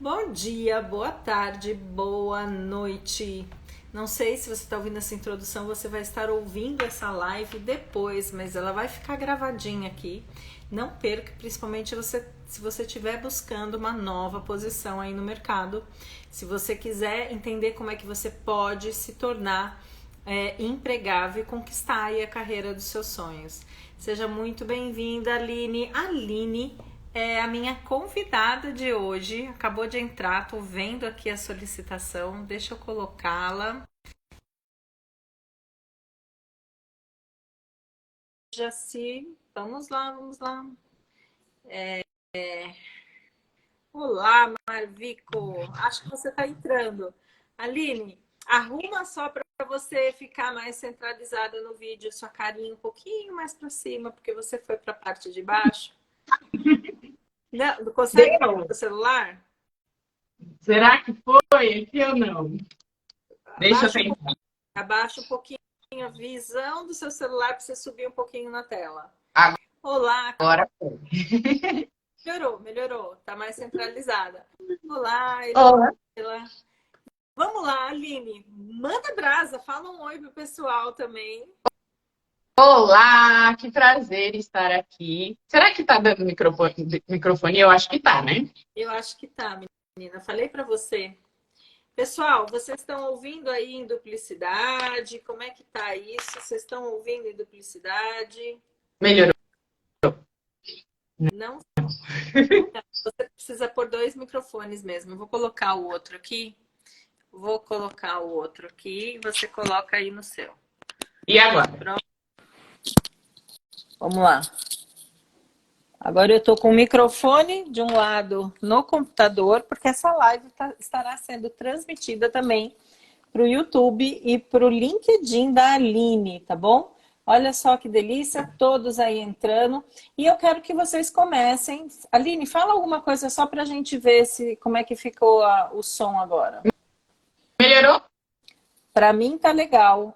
Bom dia, boa tarde, boa noite. Não sei se você está ouvindo essa introdução, você vai estar ouvindo essa live depois, mas ela vai ficar gravadinha aqui. Não perca, principalmente se você estiver buscando uma nova posição aí no mercado. Se você quiser entender como é que você pode se tornar empregável e conquistar aí a carreira dos seus sonhos. Seja muito bem-vinda, Aline. Aline é a minha convidada de hoje. Acabou de entrar, tô vendo aqui a solicitação. Deixa eu colocá-la. Jaci, vamos lá, vamos lá. Olá, Marvico. Acho que você está entrando. Aline, arruma só para você ficar mais centralizada no vídeo, sua carinha um pouquinho mais para cima, porque você foi para a parte de baixo. Não consegue ver Deu? o celular? Será que foi aqui ou não? Deixa eu Abaixa tentar. Abaixa um pouquinho a visão do seu celular para você subir um pouquinho na tela. Olá, Agora foi. melhorou, tá mais centralizada. Olá, Olá. Elisila. Vamos lá, Aline, manda brasa, fala um oi pro pessoal também. Olá, que prazer estar aqui. Será que tá dando microfone? Eu acho que tá, né? Eu acho que tá, menina, falei para você. Pessoal, vocês estão ouvindo aí em duplicidade? Como é que tá isso? Vocês estão ouvindo em duplicidade? Melhorou. Não? Você precisa pôr dois microfones mesmo. Eu vou colocar o outro aqui. Vou colocar o outro aqui e você coloca aí no seu. E agora? Pronto. Vamos lá. Agora eu estou com o microfone de um lado no computador, porque essa live estará sendo transmitida também para o YouTube e para o LinkedIn da Aline, tá bom? Olha só que delícia, todos aí entrando. E eu quero que vocês comecem. Aline, fala alguma coisa só para a gente ver como é que ficou o som agora. Melhorou? Para mim tá legal.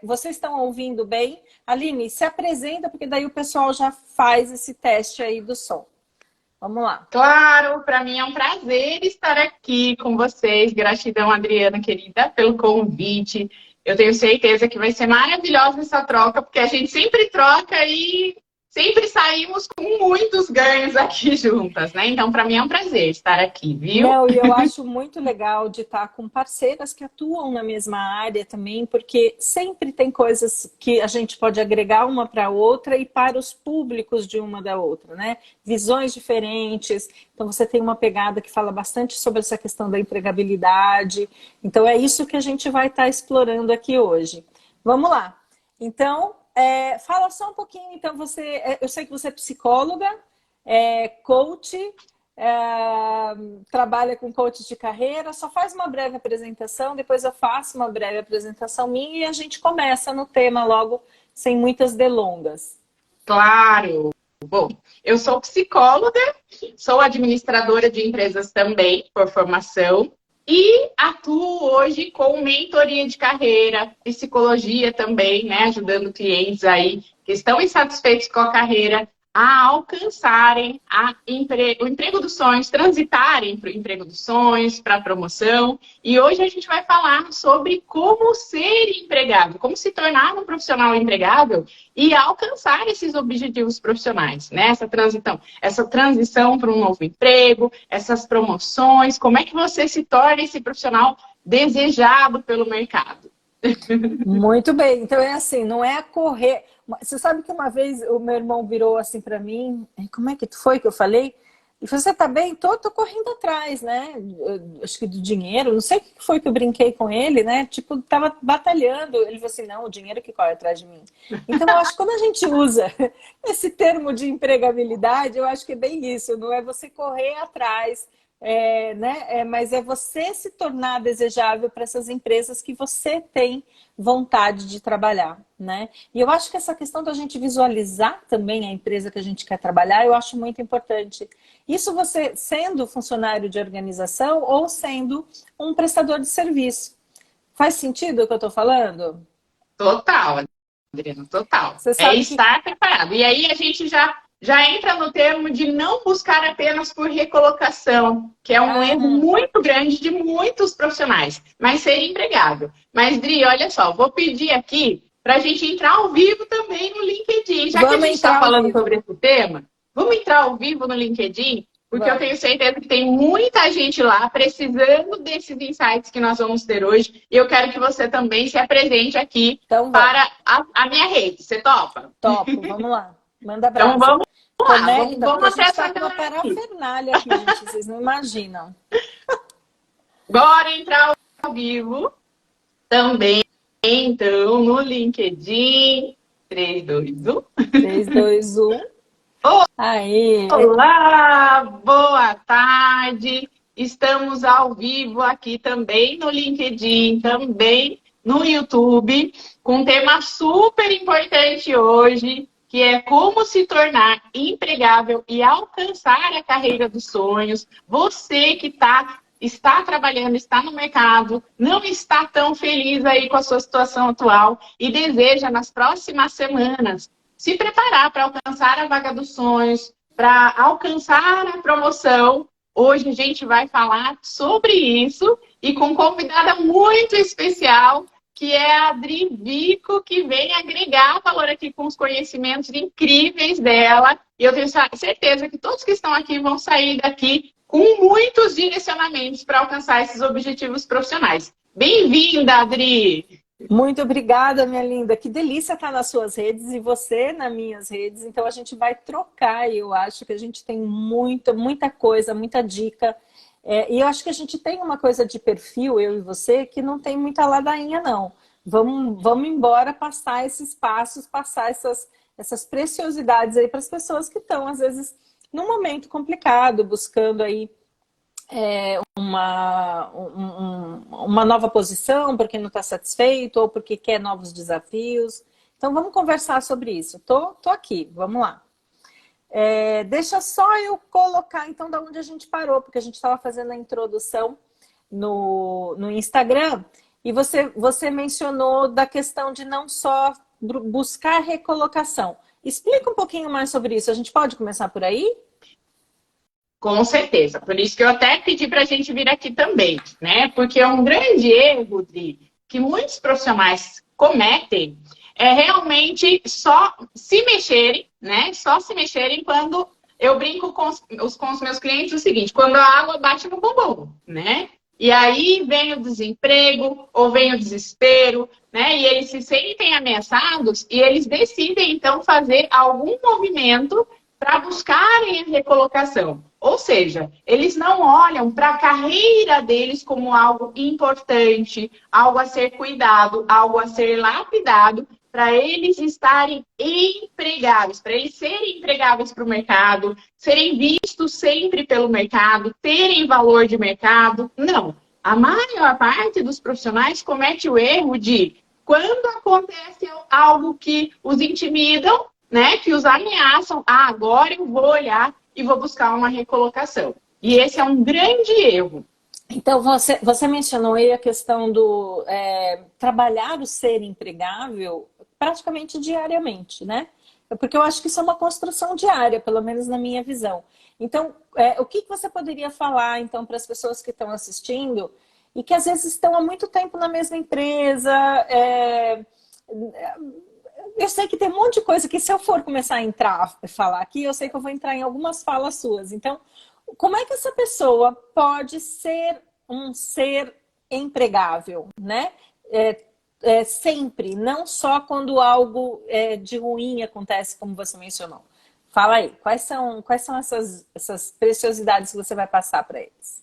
Vocês estão ouvindo bem? Aline, se apresenta, porque daí o pessoal já faz esse teste aí do som. Vamos lá. Claro, para mim é um prazer estar aqui com vocês. Gratidão, Adriana, querida, pelo convite. Eu tenho certeza que vai ser maravilhosa essa troca, porque a gente sempre troca e sempre saímos com muitos ganhos aqui juntas, né? Então, para mim é um prazer estar aqui, viu? Não, e eu acho muito legal de estar com parceiras que atuam na mesma área também, porque sempre tem coisas que a gente pode agregar uma para a outra e para os públicos de uma da outra, né? Visões diferentes. Então você tem uma pegada que fala bastante sobre essa questão da empregabilidade. Então é isso que a gente vai estar explorando aqui hoje. Vamos lá. Então, fala só um pouquinho. Então eu sei que você é psicóloga, coach. Trabalha com coach de carreira, só faz uma breve apresentação, depois eu faço uma breve apresentação minha e a gente começa no tema logo, sem muitas delongas. Claro. Bom, eu sou psicóloga, sou administradora de empresas também, por formação, e atuo hoje com mentoria de carreira, psicologia também, né, ajudando clientes aí que estão insatisfeitos com a carreira a alcançarem o emprego dos sonhos, transitarem para o emprego dos sonhos, para a promoção. E hoje a gente vai falar sobre como ser empregável, como se tornar um profissional empregável e alcançar esses objetivos profissionais, né? Essa transição para um novo emprego, essas promoções, como é que você se torna esse profissional desejado pelo mercado? Muito bem, então é assim, não é correr. Você sabe que uma vez o meu irmão virou assim para mim, como é que foi que eu falei? E falou, você tá bem? Tô correndo atrás, né? Acho que do dinheiro, não sei o que foi que eu brinquei com ele, né? Tipo, tava batalhando. Ele falou assim, não, o dinheiro que corre atrás de mim. Então, eu acho que quando a gente usa esse termo de empregabilidade, eu acho que é bem isso, não é você correr atrás, né? Mas é você se tornar desejável para essas empresas que você tem vontade de trabalhar, né? E eu acho que essa questão da gente visualizar também a empresa que a gente quer trabalhar, eu acho muito importante. Isso você sendo funcionário de organização ou sendo um prestador de serviço. Faz sentido o que eu estou falando? Total, Adriana, total. Você É sabe que estar preparado. E aí a gente já já entra no termo de não buscar apenas por recolocação, que é um erro muito grande de muitos profissionais, mas ser empregável. Mas, Dri, olha só, vou pedir aqui para a gente entrar ao vivo também no LinkedIn. Já que a gente está falando sobre esse tema, vamos entrar ao vivo no LinkedIn? Porque eu tenho certeza que tem muita gente lá precisando desses insights que nós vamos ter hoje. E eu quero que você também se apresente aqui para a minha rede. Você topa? Topo, vamos lá. Manda abraço. Então vamos lá, vamos acessar uma parafernália aqui, gente. Vocês não imaginam. Bora entrar ao vivo também, então, no LinkedIn. 3, 2, 1. 3, 2, 1. Aí. Olá, boa tarde. Estamos ao vivo aqui também no LinkedIn, também no YouTube, com um tema super importante hoje, que é como se tornar empregável e alcançar a carreira dos sonhos. Você que está trabalhando, está no mercado, não está tão feliz aí com a sua situação atual e deseja nas próximas semanas se preparar para alcançar a vaga dos sonhos, para alcançar a promoção. Hoje a gente vai falar sobre isso e com convidada muito especial, que é a Dri Vico, que vem agregar valor aqui com os conhecimentos incríveis dela. E eu tenho certeza que todos que estão aqui vão sair daqui com muitos direcionamentos para alcançar esses objetivos profissionais. Bem-vinda, Adri! Muito obrigada, minha linda. Que delícia estar nas suas redes e você nas minhas redes. Então a gente vai trocar e eu acho que a gente tem muita coisa, muita dica. E eu acho que a gente tem uma coisa de perfil, eu e você, que não tem muita ladainha, não. Vamos embora passar esses passos, passar essas preciosidades aí para as pessoas que estão, às vezes, num momento complicado, buscando aí uma nova posição, porque não está satisfeito ou porque quer novos desafios. Então vamos conversar sobre isso. Tô aqui, vamos lá. Deixa só eu colocar então da onde a gente parou, porque a gente estava fazendo a introdução no Instagram e você mencionou da questão de não só buscar recolocação. Explica um pouquinho mais sobre isso. A gente pode começar por aí? Com certeza. Por isso que eu até pedi para a gente vir aqui também, né? Porque é um grande erro que muitos profissionais cometem é realmente só se mexerem, né? Só se mexerem quando eu brinco com os meus clientes o seguinte, quando a água bate no bumbum, né? E aí vem o desemprego ou vem o desespero, né? E eles se sentem ameaçados e eles decidem, então, fazer algum movimento para buscarem a recolocação. Ou seja, eles não olham para a carreira deles como algo importante, algo a ser cuidado, algo a ser lapidado, para eles estarem empregáveis, para eles serem empregáveis para o mercado, serem vistos sempre pelo mercado, terem valor de mercado. Não. A maior parte dos profissionais comete o erro de, quando acontece algo que os intimidam, né, que os ameaçam, agora eu vou olhar e vou buscar uma recolocação. E esse é um grande erro. Então, você mencionou aí a questão do trabalhar o ser empregável praticamente diariamente, né? Porque eu acho que isso é uma construção diária, pelo menos na minha visão. Então, o que você poderia falar, então, para as pessoas que estão assistindo e que às vezes estão há muito tempo na mesma empresa? Eu sei que tem um monte de coisa que, se eu for começar a falar aqui, eu sei que eu vou entrar em algumas falas suas. Então, como é que essa pessoa pode ser um ser empregável, né? Sempre, não só quando algo de ruim acontece, como você mencionou. Fala aí, quais são essas preciosidades que você vai passar para eles?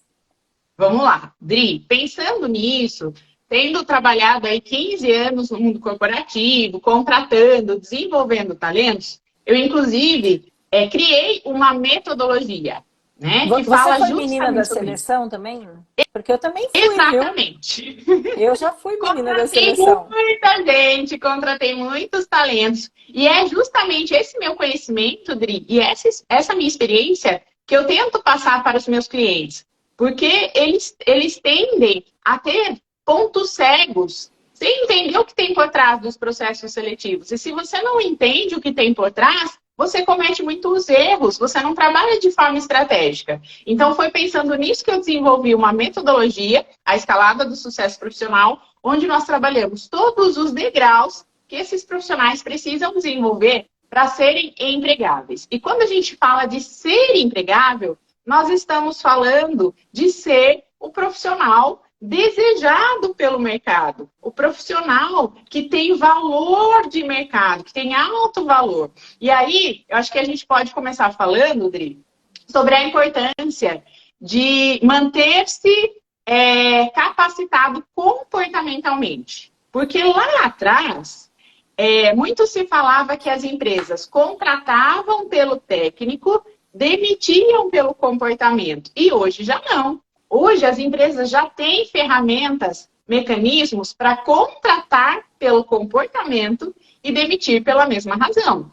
Vamos lá, Dri, pensando nisso, tendo trabalhado aí 15 anos no mundo corporativo, contratando, desenvolvendo talentos, eu, inclusive, criei uma metodologia, né? Que fala foi menina da seleção também? Porque eu também fui, exatamente. Viu? Eu já fui menina da seleção. Muita gente, contratei muitos talentos. E é justamente esse meu conhecimento, Dri, e essa minha experiência que eu tento passar para os meus clientes. Porque eles tendem a ter pontos cegos, sem entender o que tem por trás dos processos seletivos. E se você não entende o que tem por trás, você comete muitos erros, você não trabalha de forma estratégica. Então, foi pensando nisso que eu desenvolvi uma metodologia, a escalada do sucesso profissional, onde nós trabalhamos todos os degraus que esses profissionais precisam desenvolver para serem empregáveis. E quando a gente fala de ser empregável, nós estamos falando de ser o profissional desejado pelo mercado, o profissional que tem valor de mercado, que tem alto valor. E aí, eu acho que a gente pode começar falando, Dri, sobre a importância de manter-se capacitado comportamentalmente. Porque lá atrás, muito se falava que as empresas contratavam pelo técnico, demitiam pelo comportamento. E hoje já não. Hoje as empresas já têm ferramentas, mecanismos para contratar pelo comportamento e demitir pela mesma razão.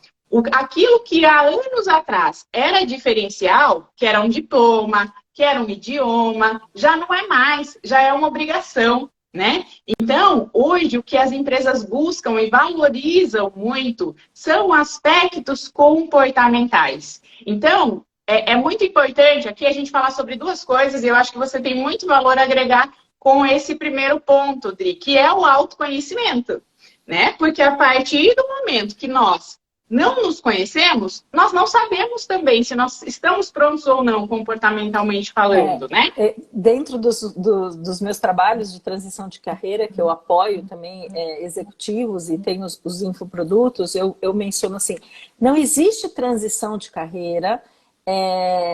Aquilo que há anos atrás era diferencial, que era um diploma, que era um idioma, já não é mais, já é uma obrigação, né? Então, hoje o que as empresas buscam e valorizam muito são aspectos comportamentais. Então, é muito importante aqui a gente falar sobre duas coisas e eu acho que você tem muito valor a agregar com esse primeiro ponto, Dri, que é o autoconhecimento, né? Porque a partir do momento que nós não nos conhecemos, nós não sabemos também se nós estamos prontos ou não, comportamentalmente falando, né? Dentro dos meus trabalhos de transição de carreira, que eu apoio também executivos e tenho os infoprodutos, eu menciono assim, não existe transição de carreira,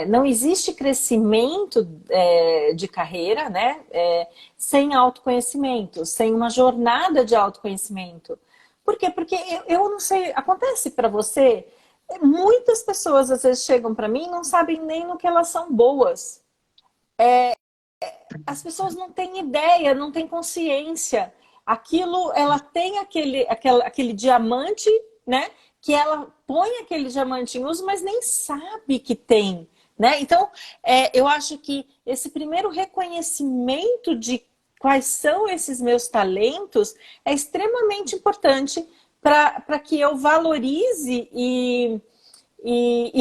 não existe crescimento de carreira, né? Sem autoconhecimento, sem uma jornada de autoconhecimento. Por quê? Porque eu não sei, acontece para você, muitas pessoas às vezes chegam para mim e não sabem nem no que elas são boas. As pessoas não têm ideia, não têm consciência. Aquilo, ela tem aquele diamante, né? Que ela põe aquele diamante em uso, mas nem sabe que tem, né? Então, eu acho que esse primeiro reconhecimento de quais são esses meus talentos é extremamente importante para que eu valorize e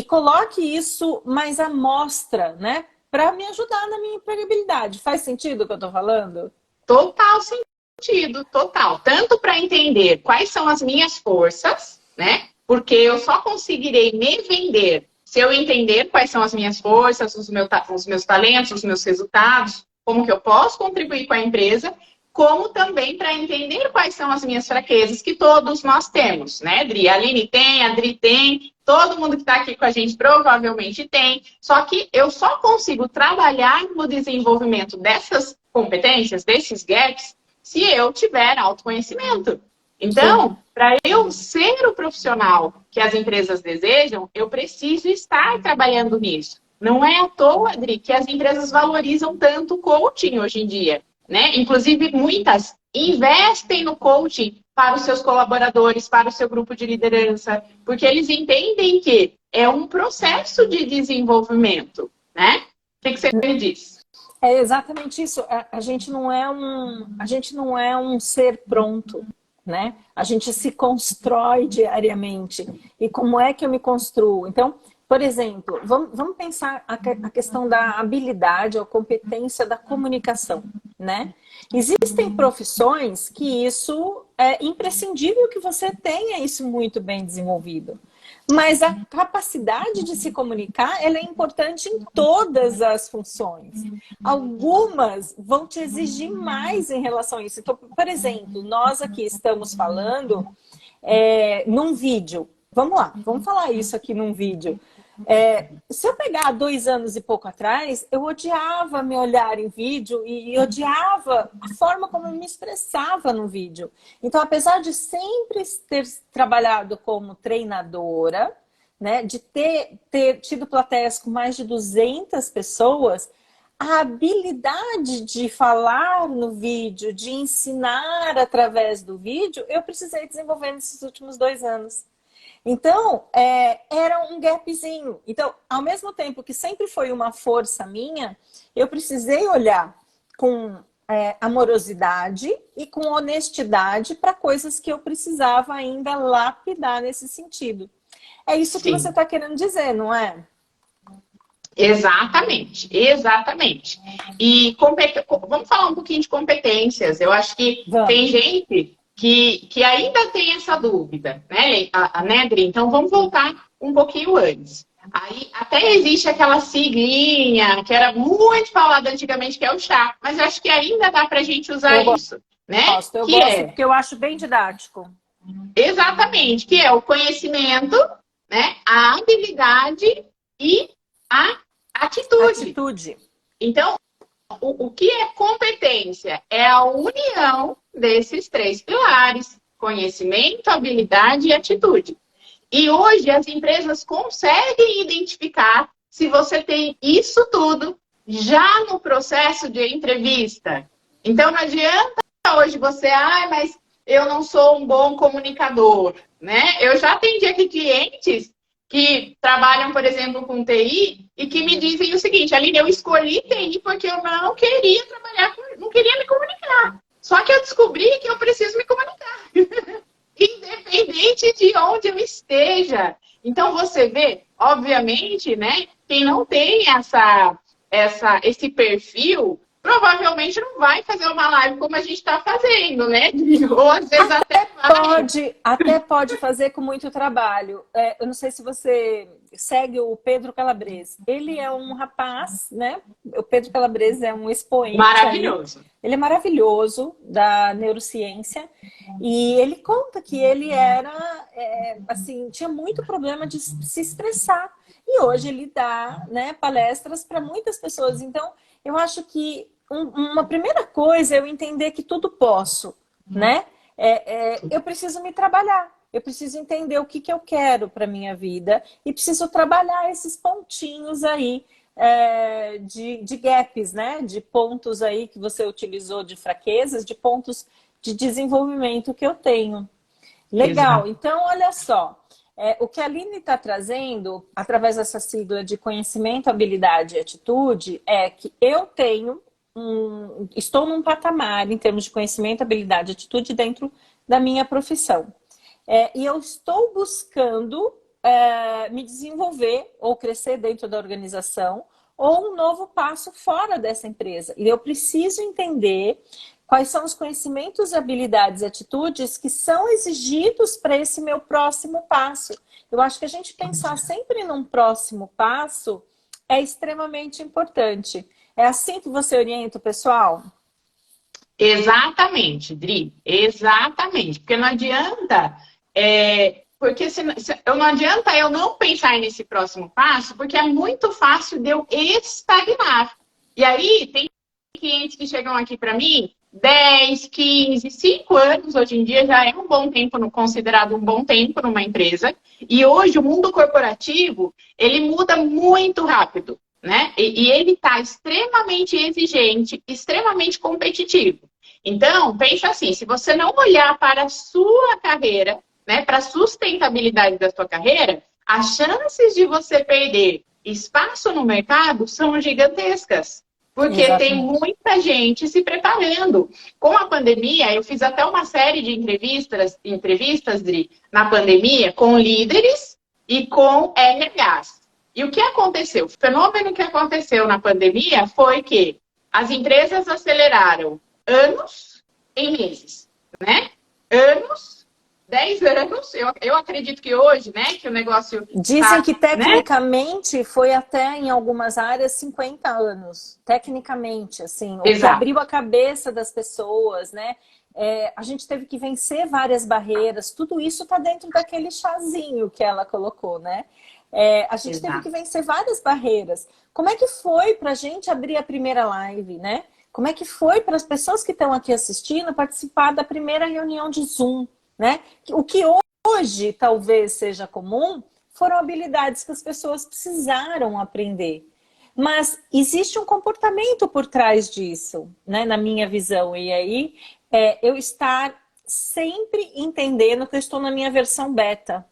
coloque isso mais à mostra, né? Para me ajudar na minha empregabilidade. Faz sentido o que eu estou falando? Total sentido, total. Tanto para entender quais são as minhas forças, né? Porque eu só conseguirei me vender se eu entender quais são as minhas forças, os meus talentos, os meus resultados, como que eu posso contribuir com a empresa, como também para entender quais são as minhas fraquezas, que todos nós temos, né, Dri? A Aline tem, a Dri tem, todo mundo que está aqui com a gente provavelmente tem, só que eu só consigo trabalhar no desenvolvimento dessas competências, desses gaps, se eu tiver autoconhecimento. Então, para eu ser o profissional que as empresas desejam, eu preciso estar trabalhando nisso. Não é à toa, Adri, que as empresas valorizam tanto o coaching hoje em dia, né? Inclusive, muitas investem no coaching para os seus colaboradores, para o seu grupo de liderança, porque eles entendem que é um processo de desenvolvimento, né? O que você me diz? É exatamente isso. A gente não é um ser pronto, né? A gente se constrói diariamente. E como é que eu me construo? Então, por exemplo, vamos pensar a questão da habilidade ou competência da comunicação, né? Existem profissões que isso é imprescindível que você tenha isso muito bem desenvolvido. Mas a capacidade de se comunicar, ela é importante em todas as funções. Algumas vão te exigir mais em relação a isso. Então, por exemplo, nós aqui estamos falando num vídeo. Vamos lá, vamos falar isso aqui num vídeo. Se eu pegar 2 anos e pouco atrás, eu odiava me olhar em vídeo e odiava a forma como eu me expressava no vídeo. Então, apesar de sempre ter trabalhado como treinadora, né, de ter tido plateias com mais de 200 pessoas, a habilidade de falar no vídeo, de ensinar através do vídeo, eu precisei desenvolver nesses últimos 2 anos. Então, era um gapzinho. Então, ao mesmo tempo que sempre foi uma força minha, eu precisei olhar com amorosidade e com honestidade para coisas que eu precisava ainda lapidar nesse sentido. É isso que você Sim. está querendo dizer, não é? Exatamente, exatamente. E vamos falar um pouquinho de competências. Eu acho que tem Vamos. gente que ainda tem essa dúvida, né, né, Adri? Então vamos voltar um pouquinho antes. Aí até existe aquela siglinha que era muito falada antigamente, que é o chá, mas eu acho que ainda dá para a gente usar Eu isso, né? eu Que gosto é porque eu acho bem didático. exatamente, que é o conhecimento, né, a habilidade e a atitude. Atitude. Então, o que é competência? É a união desses três pilares: conhecimento, habilidade e atitude. E hoje as empresas conseguem identificar se você tem isso tudo já no processo de entrevista. Então não adianta hoje você, mas eu não sou um bom comunicador, né? Eu já atendi aqui clientes que trabalham, por exemplo, com TI e que me dizem o seguinte: Aline, eu escolhi TI porque eu não queria trabalhar não queria me comunicar. Só que eu descobri que eu preciso me comunicar. Independente de onde eu esteja. Então, você vê, obviamente, né? Quem não tem esse perfil, provavelmente não vai fazer uma live como a gente está fazendo, né? Ou às vezes até vai. Até pode fazer com muito trabalho. Eu não sei se você segue o Pedro Calabres. Ele é um rapaz, né? O Pedro Calabres é um expoente aí. Maravilhoso. Ele é maravilhoso, da neurociência. E ele conta que ele era, assim, tinha muito problema de se expressar. E hoje ele dá, né, palestras para muitas pessoas. Então, eu acho que uma primeira coisa é eu entender que tudo posso, né? Eu preciso me trabalhar, eu preciso entender o que eu quero para minha vida e preciso trabalhar esses pontinhos aí de gaps, né? De pontos aí que você utilizou de fraquezas, de pontos de desenvolvimento que eu tenho. Legal, Exato. então olha só. O que a Aline está trazendo, através dessa sigla de conhecimento, habilidade e atitude, é que eu tenho estou num patamar em termos de conhecimento, habilidade e atitude dentro da minha profissão. E eu estou buscando me desenvolver ou crescer dentro da organização ou um novo passo fora dessa empresa. E eu preciso entender quais são os conhecimentos, habilidades e atitudes que são exigidos para esse meu próximo passo. Eu acho que a gente pensar sempre num próximo passo é extremamente importante. É assim que você orienta o pessoal? Exatamente, Dri, exatamente. Porque não adianta, porque não adianta eu não pensar nesse próximo passo, porque é muito fácil de eu estagnar. E aí tem clientes que chegam aqui para mim 10, 15, 5 anos, hoje em dia já é um bom tempo, considerado um bom tempo numa empresa. E hoje o mundo corporativo, ele muda muito rápido, né? E ele está extremamente exigente, extremamente competitivo. Então, pensa assim, se você não olhar para a sua carreira, né, para a sustentabilidade da sua carreira, as chances de você perder espaço no mercado são gigantescas. Porque tem Exatamente. muita gente se preparando. Com a pandemia, eu fiz até uma série de entrevistas, Dri, na pandemia, com líderes e com RHs. E o que aconteceu? O fenômeno que aconteceu na pandemia foi que as empresas aceleraram anos em meses, né? Anos, 10 anos. Eu acredito que hoje, né, que o negócio Dizem tá, que né? tecnicamente foi até em algumas áreas 50 anos. Tecnicamente, assim, o que Exato. abriu a cabeça das pessoas, né? A gente teve que vencer várias barreiras. Tudo isso está dentro daquele chazinho que ela colocou, né? A gente teve que Exato. vencer várias barreiras. Como é que foi para a gente abrir a primeira live, né? Como é que foi para as pessoas que estão aqui assistindo participar da primeira reunião de Zoom, né? O que hoje talvez seja comum foram habilidades que as pessoas precisaram aprender. Mas existe um comportamento por trás disso, né? Na minha visão. E aí, eu estar sempre entendendo que eu estou na minha versão beta.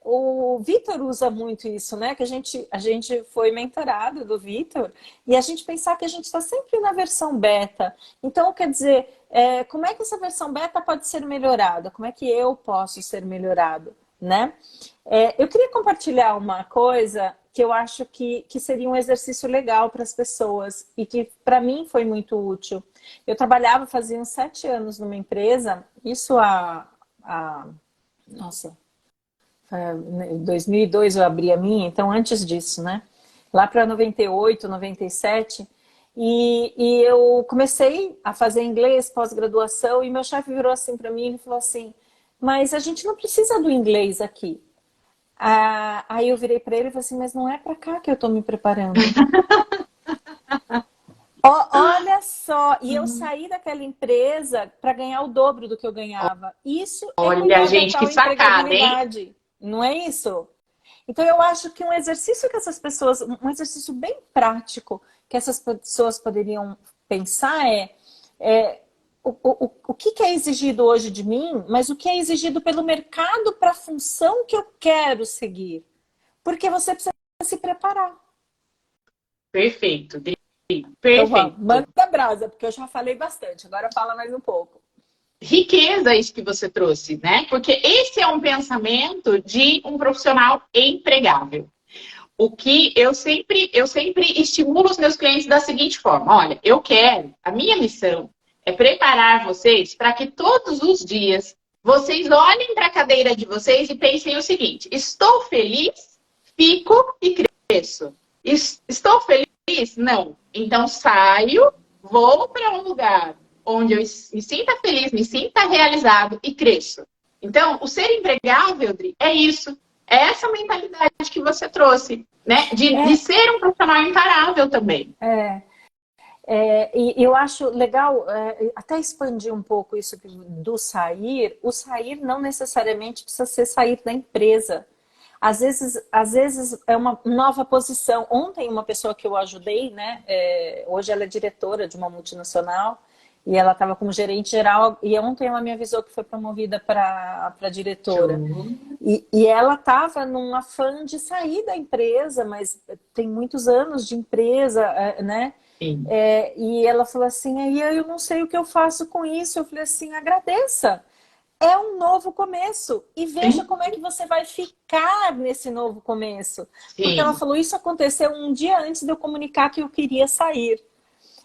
O Vitor usa muito isso, né? Que a gente foi mentorado do Vitor e a gente pensar que a gente está sempre na versão beta. Então, quer dizer, como é que essa versão beta pode ser melhorada? Como é que eu posso ser melhorado? né? Eu queria compartilhar uma coisa que eu acho que seria um exercício legal para as pessoas e que para mim foi muito útil. Eu trabalhava, fazia uns 7 anos numa empresa, isso nossa, em 2002 eu abri a minha, então antes disso, né? Lá para 98, 97, e eu comecei a fazer inglês, pós-graduação, e meu chefe virou assim para mim e falou assim, mas a gente não precisa do inglês aqui. Aí eu virei para ele e falei assim, mas não é para cá que eu estou me preparando. Olha só, e eu saí daquela empresa para ganhar o dobro do que eu ganhava. Isso é Olha, gente, complementar que a sacada, hein? empregabilidade, não é isso? Então eu acho que um exercício que essas pessoas, um exercício bem prático que essas pessoas poderiam pensar o que é exigido hoje de mim, mas o que é exigido pelo mercado para a função que eu quero seguir. Porque você precisa se preparar. Perfeito, Dri, Então vamos, perfeito. manda brasa, porque eu já falei bastante, agora fala mais um pouco. Riqueza isso que você trouxe, né? Porque esse é um pensamento de um profissional empregável. O que eu sempre estimulo os meus clientes da seguinte forma: olha, a minha missão é preparar vocês para que todos os dias vocês olhem para a cadeira de vocês e pensem o seguinte: estou feliz, fico e cresço. Estou feliz? Não. Então saio, vou para um lugar onde eu me sinta feliz, me sinta realizado e cresço. Então, o ser empregável, Dri, é isso. É essa mentalidade que você trouxe, né? De ser um profissional imparável também. E eu acho legal até expandir um pouco isso do sair. O sair não necessariamente precisa ser sair da empresa. Às vezes é uma nova posição. Ontem, uma pessoa que eu ajudei, né? Hoje ela é diretora de uma multinacional e ela estava como gerente geral. E ontem ela me avisou que foi promovida para diretora. E ela estava num afã de sair da empresa, mas tem muitos anos de empresa, né? E ela falou assim, aí eu não sei o que eu faço com isso. Eu falei assim, agradeça. É um novo começo. E veja Sim, como é que você vai ficar nesse novo começo. Porque ela sim. falou, isso aconteceu um dia antes de eu comunicar que eu queria sair.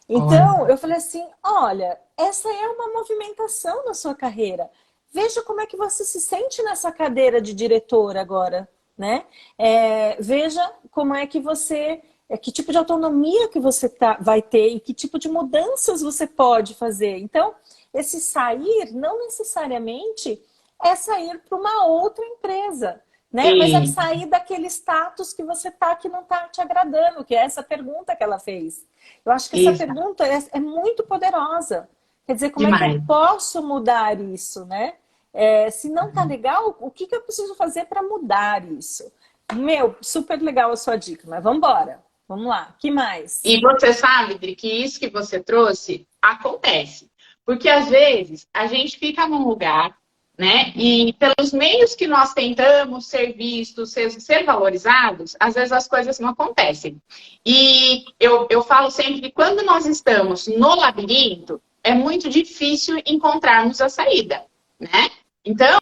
Então, Olha, eu falei assim, olha, essa é uma movimentação na sua carreira. Veja como é que você se sente nessa cadeira de diretora agora, né? Veja como é que você... que tipo de autonomia que você vai ter e que tipo de mudanças você pode fazer. Então, esse sair não necessariamente é sair para uma outra empresa, né? Mas é sim. sair daquele status que você tá que não está te agradando, que é essa pergunta que ela fez. Eu acho que essa Isso, pergunta é muito poderosa. Quer dizer, como é que eu demais. posso mudar isso, né? Se não tá legal, o que eu preciso fazer para mudar isso? Meu, super legal a sua dica, mas vamos embora. Vamos lá, que mais? E você sabe, Dri, que isso que você trouxe acontece. Porque às vezes a gente fica num lugar, né? E pelos meios que nós tentamos ser vistos, ser valorizados, às vezes as coisas não acontecem. E eu falo sempre que quando nós estamos no labirinto, é muito difícil encontrarmos a saída, né? Então,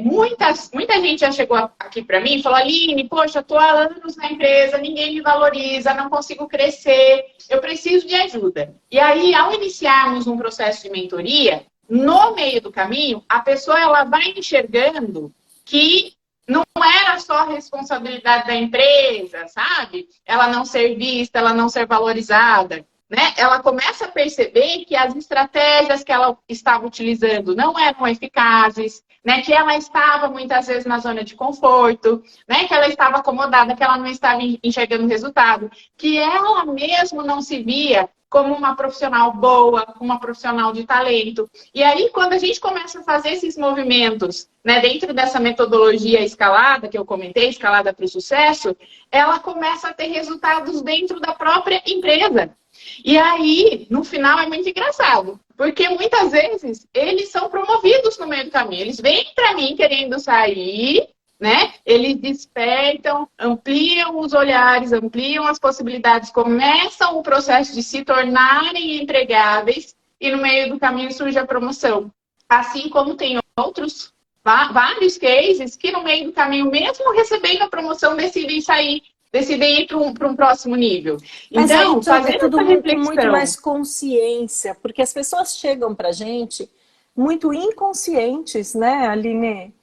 muita gente já chegou aqui para mim e falou, Aline, poxa, estou há anos na empresa, ninguém me valoriza, não consigo crescer, eu preciso de ajuda. E aí, ao iniciarmos um processo de mentoria, no meio do caminho, a pessoa ela vai enxergando que não era só responsabilidade da empresa, sabe? Ela não ser vista, ela não ser valorizada. Né? Ela começa a perceber que as estratégias que ela estava utilizando não eram eficazes, né? Que ela estava muitas vezes na zona de conforto, né? Que ela estava acomodada, que ela não estava enxergando resultado, que ela mesmo não se via como uma profissional boa, uma profissional de talento. E aí, quando a gente começa a fazer esses movimentos, né, dentro dessa metodologia escalada que eu comentei, escalada para o sucesso, ela começa a ter resultados dentro da própria empresa. E aí, no final, é muito engraçado, porque muitas vezes eles são promovidos no meio do caminho. Eles vêm para mim querendo sair, né? Eles despertam, ampliam os olhares, ampliam as possibilidades, começam o processo de se tornarem empregáveis e no meio do caminho surge a promoção. Assim como tem outros vários cases que no meio do caminho, mesmo recebendo a promoção, decidem sair, decidem ir para um próximo nível. Mas aí Então, é fazendo tudo essa com muito reflexão, mais consciência, porque as pessoas chegam pra gente muito inconscientes, né, Aline?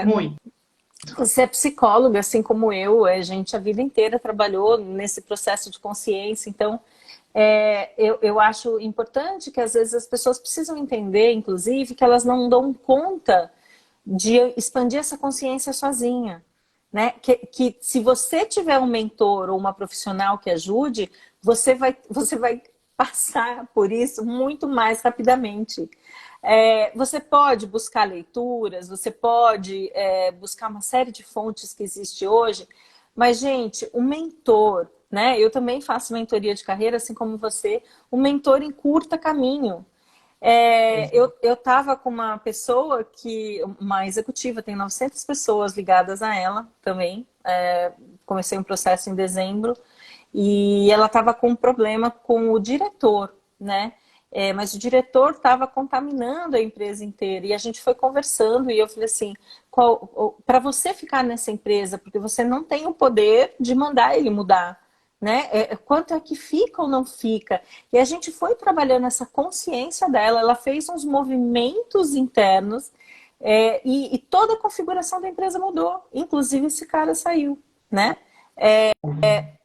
muito. Você é psicóloga, assim como eu, a gente a vida inteira trabalhou nesse processo de consciência, então eu acho importante que às vezes as pessoas precisam entender, inclusive, que elas não dão conta de expandir essa consciência sozinha, né? Que se você tiver um mentor ou uma profissional que ajude, você vai passar por isso muito mais rapidamente. Você pode buscar leituras, você pode buscar uma série de fontes que existe hoje, mas, gente, o mentor, né? Eu também faço mentoria de carreira, assim como você, o mentor encurta caminho. Eu estava com uma pessoa uma executiva, tem 900 pessoas ligadas a ela também. Comecei um processo em dezembro e ela estava com um problema com o diretor, né? Mas o diretor estava contaminando a empresa inteira e a gente foi conversando e eu falei assim, para você ficar nessa empresa, porque você não tem o poder de mandar ele mudar, né? Quanto é que fica ou não fica? E a gente foi trabalhando essa consciência dela, ela fez uns movimentos internos e toda a configuração da empresa mudou, inclusive esse cara saiu, né?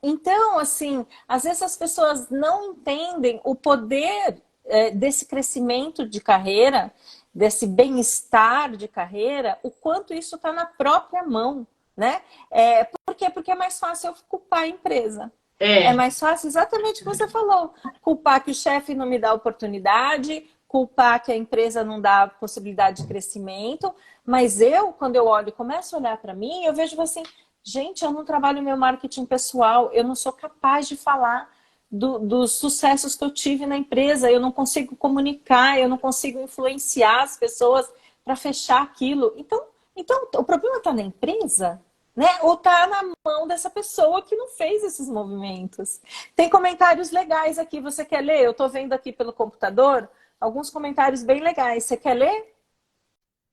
Então, assim, às vezes as pessoas não entendem o poder desse crescimento de carreira, desse bem-estar de carreira, o quanto isso está na própria mão, né? Por quê? Porque é mais fácil eu culpar a empresa. É É, mais fácil, exatamente o que você falou, culpar que o chefe não me dá oportunidade, culpar que a empresa não dá possibilidade de crescimento, mas eu, quando eu olho e começo a olhar para mim, eu vejo assim, gente, eu não trabalho meu marketing pessoal, eu não sou capaz de falar dos sucessos que eu tive na empresa, eu não consigo comunicar, eu não consigo influenciar as pessoas para fechar aquilo. Então, o problema está na empresa, né? Ou está na mão dessa pessoa que não fez esses movimentos. Tem comentários legais aqui, você quer ler? Eu estou vendo aqui pelo computador alguns comentários bem legais. Você quer ler?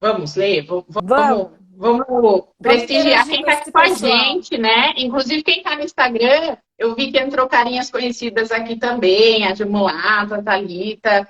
vamos ler, Vamos, vamos vamos prestigiar interagir quem com está aqui esse com a pessoal. gente, né? Inclusive quem está no Instagram, eu vi que entrou carinhas conhecidas aqui também, a Jamulata, a Thalita.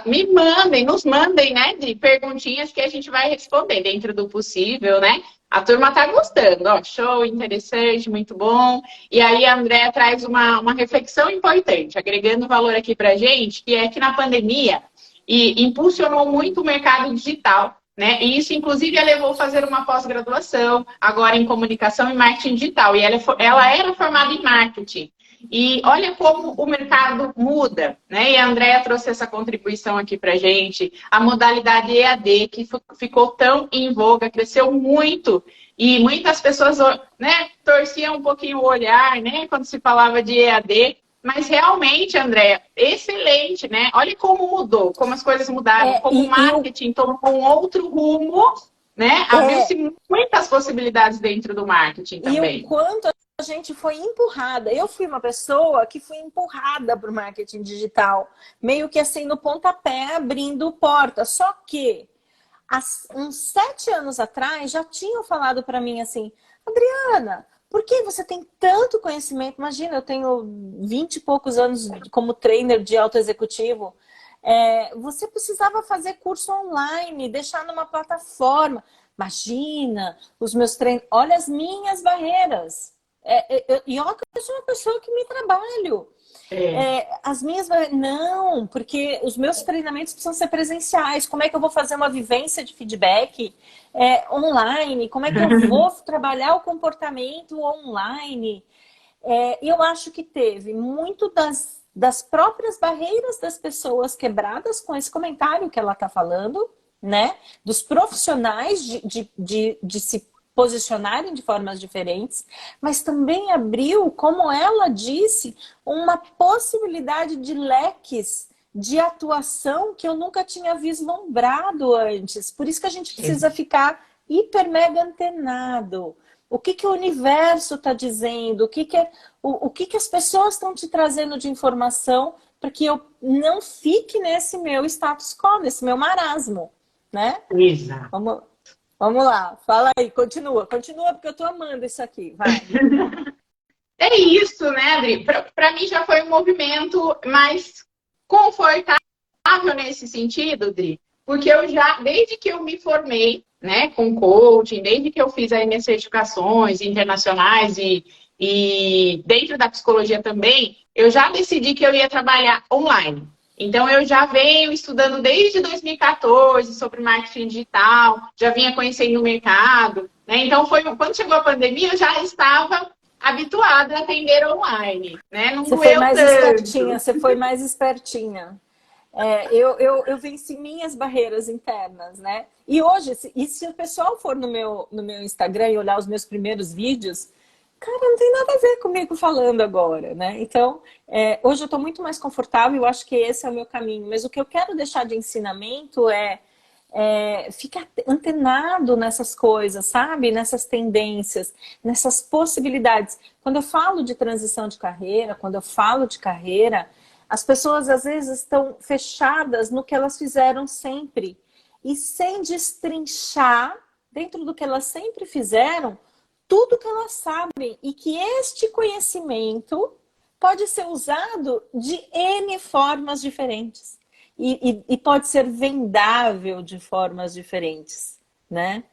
Me mandem, nos mandem, né, de perguntinhas que a gente vai responder dentro do possível, né? A turma tá gostando, ó, show, interessante, muito bom. E aí a Andrea traz uma reflexão importante, agregando valor aqui pra gente, que é que na pandemia impulsionou muito o mercado digital, né? E isso, inclusive, a levou a fazer uma pós-graduação, agora em comunicação e marketing digital. E ela era formada em marketing. E olha como o mercado muda, né? E a Andrea trouxe essa contribuição aqui para gente. A modalidade EAD, que ficou tão em voga, cresceu muito. E muitas pessoas, né, torciam um pouquinho o olhar, né, quando se falava de EAD. Mas realmente, André, excelente, né? Olha como mudou, como as coisas mudaram, É, como o marketing tomou um outro rumo, né? é, Abriu-se muitas possibilidades dentro do marketing e o também. quanto a gente foi empurrada. Eu fui uma pessoa que fui empurrada para o marketing digital, meio que assim no pontapé, abrindo porta. Só que uns 7 anos atrás já tinham falado para mim assim, Adriana, por que você tem tanto conhecimento? Imagina, eu tenho 20 e poucos anos como trainer de autoexecutivo. Você precisava fazer curso online, deixar numa plataforma. Imagina, os meus treinos. Olha as minhas barreiras. E olha que eu sou uma pessoa que me trabalho. É. As minhas. Não, porque os meus treinamentos precisam ser presenciais. Como é que eu vou fazer uma vivência de feedback online? Como é que eu vou trabalhar o comportamento online? E eu acho que teve muito das próprias barreiras das pessoas quebradas com esse comentário que ela está falando, né? Dos profissionais de se posicionarem de formas diferentes, mas também abriu, como ela disse, uma possibilidade de leques de atuação que eu nunca tinha vislumbrado antes. Por isso que a gente precisa ficar hiper mega antenado. O que o universo está dizendo? O que as pessoas estão te trazendo de informação para que eu não fique nesse meu status quo, nesse meu marasmo, né? Exato. Vamos, Vamos lá, fala aí, continua, continua, porque eu tô amando isso aqui, vai. É isso, né, Adri? Para mim já foi um movimento mais confortável nesse sentido, Adri, porque eu já, desde que eu me formei, né, com coaching, desde que eu fiz aí minhas certificações internacionais e dentro da psicologia também, eu já decidi que eu ia trabalhar online. Então, eu já venho estudando desde 2014 sobre marketing digital, já vinha conhecendo o mercado, né? Então, quando chegou a pandemia, eu já estava habituada a atender online, né? Não Você foi doeu mais espertinha, tanto. você foi mais espertinha. Eu venci minhas barreiras internas, né? E hoje, se o pessoal for no meu Instagram e olhar os meus primeiros vídeos, cara, não tem nada a ver comigo falando agora, né? Então, hoje eu estou muito mais confortável e eu acho que esse é o meu caminho. Mas o que eu quero deixar de ensinamento ficar antenado nessas coisas, sabe? Nessas tendências, nessas possibilidades. Quando eu falo de transição de carreira, quando eu falo de carreira, as pessoas às vezes estão fechadas no que elas fizeram sempre e sem destrinchar dentro do que elas sempre fizeram tudo que elas sabem e que este conhecimento pode ser usado de N formas diferentes e pode ser vendável de formas diferentes, né?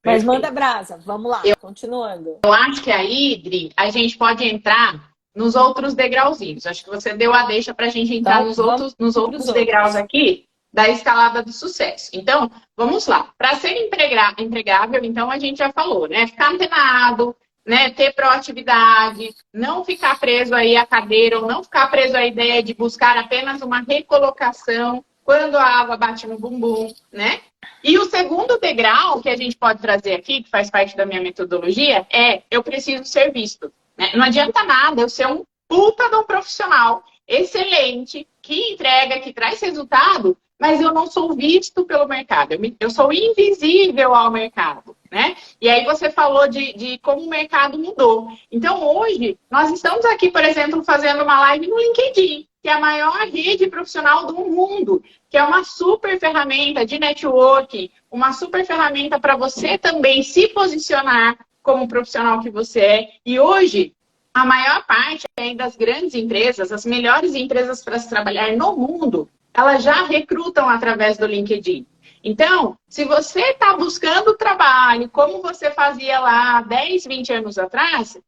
Mas manda Perfeito. brasa, vamos lá, continuando. Eu acho que aí, Dri, a gente pode entrar nos outros degrauzinhos. Acho que você deu a deixa para a gente entrar Então, nos vamos outros, nos para os outros degraus outros. aqui da escalada do sucesso. Então, vamos lá. Para ser empregável, então a gente já falou, né? Ficar antenado, né? Ter proatividade, não ficar preso aí à cadeira ou não ficar preso à ideia de buscar apenas uma recolocação quando a água bate no bumbum, né? E o segundo degrau que a gente pode trazer aqui, que faz parte da minha metodologia, é eu preciso ser visto. Né? Não adianta nada eu ser um puta de um profissional excelente, que entrega, que traz resultado, mas eu não sou visto pelo mercado. Eu sou invisível ao mercado. Né? E aí você falou de como o mercado mudou. Então, hoje, nós estamos aqui, por exemplo, fazendo uma live no LinkedIn, que é a maior rede profissional do mundo, que é uma super ferramenta de networking, uma super ferramenta para você também se posicionar como profissional que você é. E hoje, a maior parte das grandes empresas, as melhores empresas para se trabalhar no mundo, elas já recrutam através do LinkedIn. Então, se você está buscando trabalho, como você fazia lá 10, 20 anos atrás,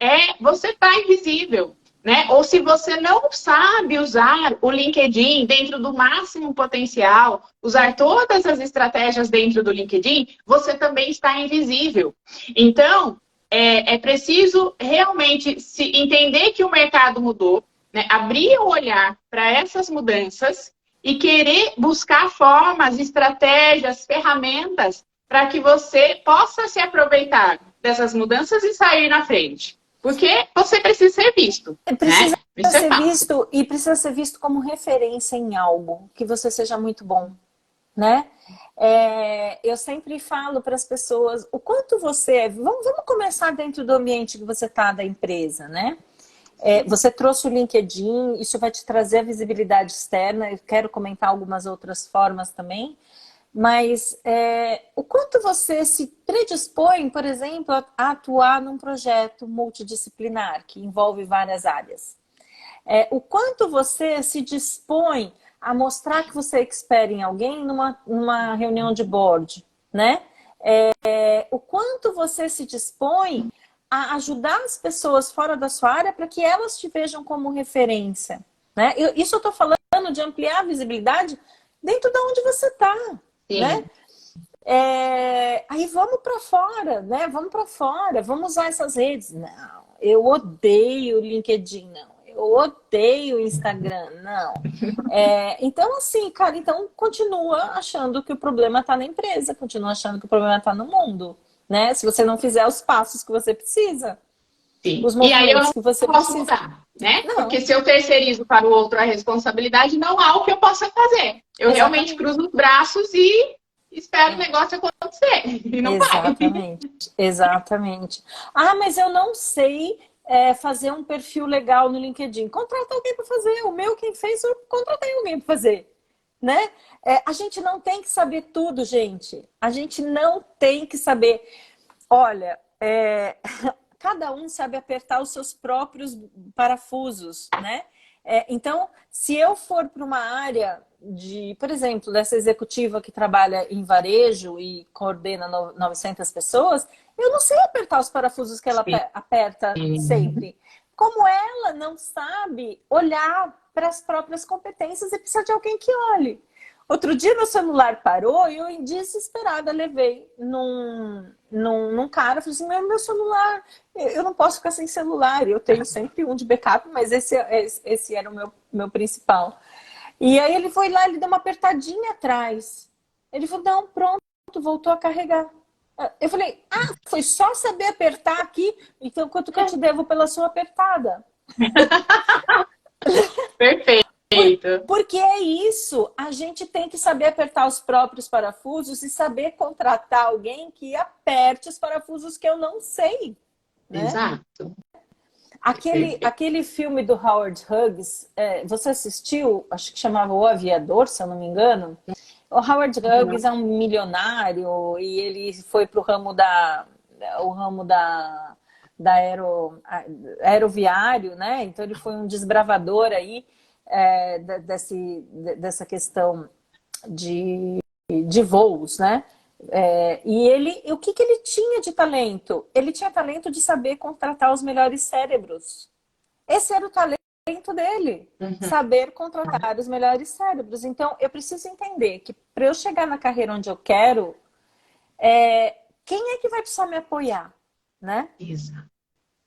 você está invisível. Né? Ou se você não sabe usar o LinkedIn dentro do máximo potencial, usar todas as estratégias dentro do LinkedIn, você também está invisível. Então, é preciso realmente se entender que o mercado mudou, né? Abrir o olhar para essas mudanças e querer buscar formas, estratégias, ferramentas para que você possa se aproveitar dessas mudanças e sair na frente. Porque você precisa ser visto, Precisa né? Isso é ser fato. visto e precisa ser visto como referência em algo, que você seja muito bom, né? Eu sempre falo para as pessoas o quanto você é. Vamos começar dentro do ambiente que você está da empresa, né? Você trouxe o LinkedIn, isso vai te trazer a visibilidade externa. Eu quero comentar algumas outras formas também. Mas o quanto você se predispõe, por exemplo, a atuar num projeto multidisciplinar que envolve várias áreas. O quanto você se dispõe a mostrar que você é expert em alguém numa reunião de board, né? O quanto você se dispõe a ajudar as pessoas fora da sua área para que elas te vejam como referência, né? Isso eu estou falando de ampliar a visibilidade dentro de onde você está, né? Sim. Aí vamos para fora, né? Vamos para fora, vamos usar essas redes. Não, eu odeio o LinkedIn, não. Eu odeio o Instagram, não. Então, assim, cara, então continua achando que o problema está na empresa, continua achando que o problema está no mundo, né? Se você não fizer os passos que você precisa, Sim. os E aí eu movimentos não que você posso precisa. mudar, né? Porque Não, se eu terceirizo para o outro a responsabilidade, não há o que eu possa fazer. Eu realmente exatamente. cruzo os braços e espero o negócio acontecer. E não vai. Exatamente, exatamente. Ah, mas eu não sei fazer um perfil legal no LinkedIn. Contrata alguém para fazer. O meu, quem fez, eu contratei alguém para fazer. né? A gente não tem que saber tudo, gente. A gente não tem que saber. Olha, cada um sabe apertar os seus próprios parafusos, né? Então, se eu for para uma área de, por exemplo, dessa executiva que trabalha em varejo e coordena 900 pessoas, eu não sei apertar os parafusos que ela aperta sempre. Como ela não sabe olhar para as próprias competências e precisa de alguém que olhe. Outro dia meu celular parou e eu, desesperada, levei num cara. Falei assim, meu celular, eu não posso ficar sem celular. Eu tenho sempre um de backup, mas esse era o meu principal. E aí ele foi lá, ele deu uma apertadinha atrás. Ele falou, não, pronto, voltou a carregar. Eu falei, foi só saber apertar aqui, então quanto que eu te devo pela sua apertada? Perfeito. Porque é isso, a gente tem que saber apertar os próprios parafusos e saber contratar alguém que aperte os parafusos que eu não sei. Né? Exato. Aquele filme do Howard Hughes, você assistiu? Acho que chamava O Aviador, se eu não me engano. O Howard Hughes é um milionário e ele foi para o ramo da aeroviário, né? Então ele foi um desbravador aí dessa questão de voos, né? E o que ele tinha de talento? Ele tinha talento de saber contratar os melhores cérebros. Esse era o talento dele, saber contratar os melhores cérebros. Então, eu preciso entender que para eu chegar na carreira onde eu quero, quem é que vai precisar me apoiar, né? Exato.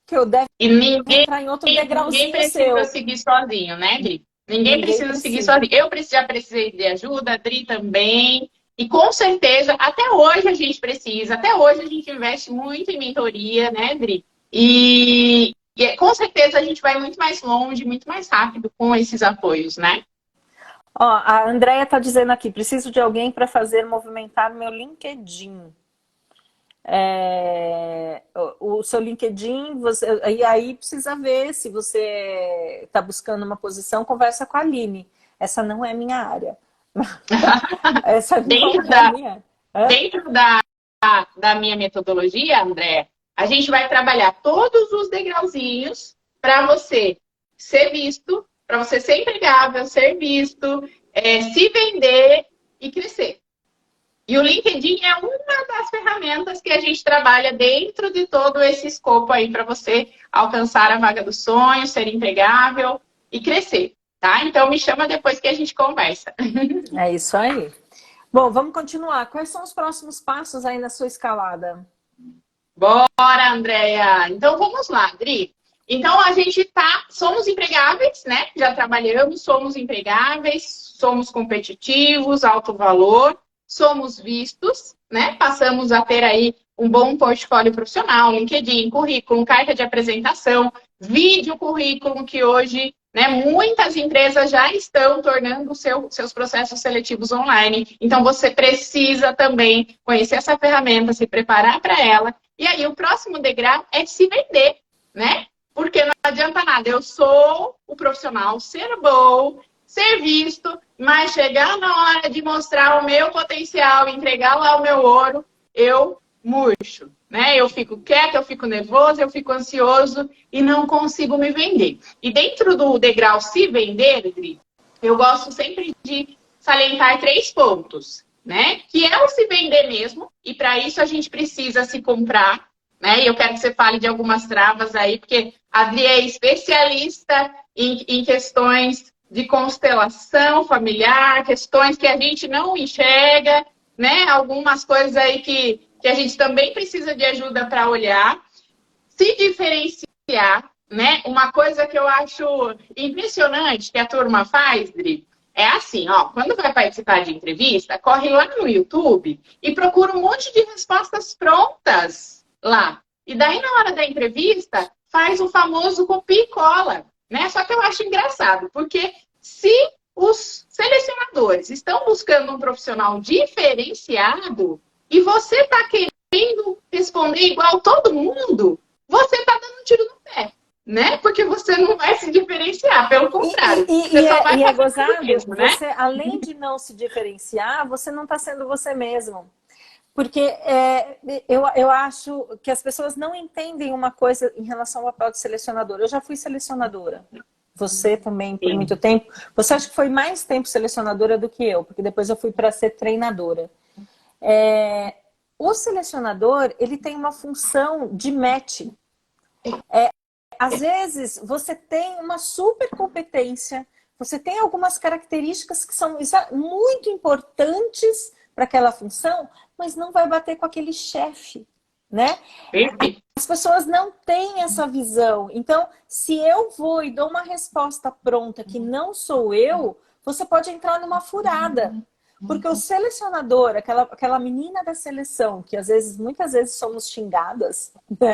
Que eu deve entrar em outro degrauzinho ninguém precisa seu. seguir sozinho, né, Dri? Ninguém precisa seguir sozinho. Eu já precisei de ajuda, a Dri também. E com certeza, até hoje a gente precisa, até hoje a gente investe muito em mentoria, né, Dri? E com certeza a gente vai muito mais longe, muito mais rápido com esses apoios, né? Ó, a Andrea está dizendo aqui, preciso de alguém para fazer movimentar meu LinkedIn. O seu LinkedIn, e aí precisa ver se você está buscando uma posição, conversa com a Aline. Essa não é minha área. Essa não é a minha área. Dentro da minha metodologia, André, a gente vai trabalhar todos os degrauzinhos para você ser visto, para você ser empregável, ser visto, se vender e crescer. E o LinkedIn é uma das ferramentas que a gente trabalha dentro de todo esse escopo aí para você alcançar a vaga do sonho, ser empregável e crescer, tá? Então me chama depois que a gente conversa. É isso aí. Bom, vamos continuar. Quais são os próximos passos aí na sua escalada? Bora, Andréia! Então vamos lá, Dri. Então a gente somos empregáveis, né? Já trabalhamos, somos empregáveis, somos competitivos, alto valor. Somos vistos, né? Passamos a ter aí um bom portfólio profissional, LinkedIn, currículo, carta de apresentação, vídeo currículo, que hoje, né, muitas empresas já estão tornando seus processos seletivos online. Então, você precisa também conhecer essa ferramenta, se preparar para ela. E aí, o próximo degrau é se vender, né? Porque não adianta nada. Eu sou o profissional, ser bom, ser visto, mas chegar na hora de mostrar o meu potencial, entregar lá o meu ouro, eu murcho, né? Eu fico quieta, eu fico nervosa, eu fico ansioso e não consigo me vender. E dentro do degrau se vender, Dri, eu gosto sempre de salientar 3 pontos, né? Que é o se vender mesmo, e para isso a gente precisa se comprar, né? E eu quero que você fale de algumas travas aí, porque a Adri é especialista em questões de constelação familiar, questões que a gente não enxerga, né? Algumas coisas aí que a gente também precisa de ajuda para olhar, se diferenciar, né? Uma coisa que eu acho impressionante que a turma faz, Dri, é assim, ó, quando vai participar de entrevista, corre lá no YouTube e procura um monte de respostas prontas lá. E daí, na hora da entrevista, faz o famoso copia e cola, né? Só que eu acho engraçado, porque se os selecionadores estão buscando um profissional diferenciado e você está querendo responder igual todo mundo, você está dando um tiro no pé, né? Porque você não vai se diferenciar, pelo contrário. Você só vai é fazer gozado, o mesmo, né? você, além de não se diferenciar, você não está sendo você mesmo. Porque eu acho que as pessoas não entendem uma coisa em relação ao papel de selecionador. Eu já fui selecionadora. Você também, por Sim. muito tempo. Você acha que foi mais tempo selecionadora do que eu, porque depois eu fui para ser treinadora. O selecionador, ele tem uma função de match. Às vezes, você tem uma super competência, você tem algumas características que são muito importantes para aquela função, mas não vai bater com aquele chefe, né? Perfeito. As pessoas não têm essa visão. Então, se eu vou e dou uma resposta pronta que não sou eu, você pode entrar numa furada. Porque o selecionador, aquela menina da seleção, que muitas vezes somos xingadas, né?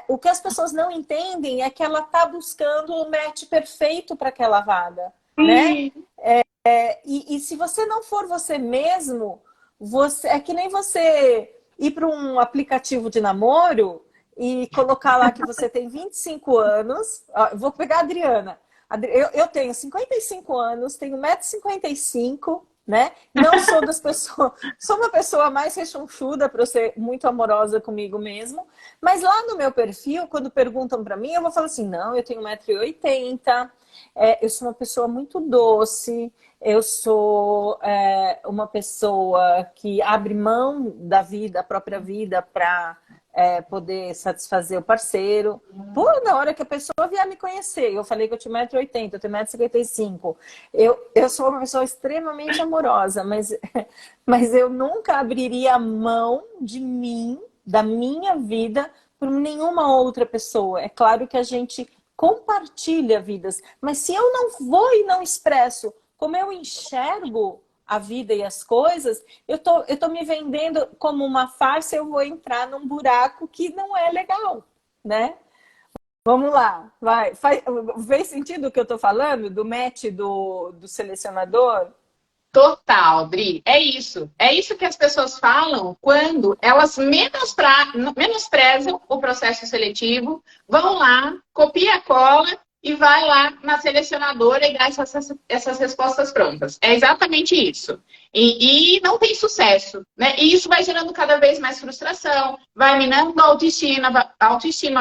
O que as pessoas não entendem é que ela está buscando o match perfeito para aquela vaga, né? E se você não for você mesmo, é que nem você ir para um aplicativo de namoro e colocar lá que você tem 25 anos. Ó, vou pegar a Adriana. Eu tenho 55 anos, tenho 1,55 m, né? Não sou das pessoas, sou uma pessoa mais rechonchuda para eu ser muito amorosa comigo mesmo, mas lá no meu perfil, quando perguntam para mim, eu vou falar assim, não, eu tenho 1,80 m, eu sou uma pessoa muito doce, eu sou uma pessoa que abre mão da vida, a própria vida, para poder satisfazer o parceiro. Pô, na hora que a pessoa vier me conhecer, eu falei que eu tinha 1,80 m, eu tenho 1,55 m. Eu sou uma pessoa extremamente amorosa, mas eu nunca abriria mão de mim, da minha vida, por nenhuma outra pessoa. É claro que a gente compartilha vidas, mas se eu não vou e não expresso como eu enxergo a vida e as coisas, eu tô me vendendo como uma farsa, eu vou entrar num buraco que não é legal, né? Vamos lá, vai. Fez sentido o que eu tô falando? Do match do selecionador? Total, Dri. É isso. É isso que as pessoas falam quando elas menosprezam o processo seletivo, vão lá, copia a cola e vai lá na selecionadora e dá essas respostas prontas. É exatamente isso. E não tem sucesso, né? E isso vai gerando cada vez mais frustração, vai minando a autoestima,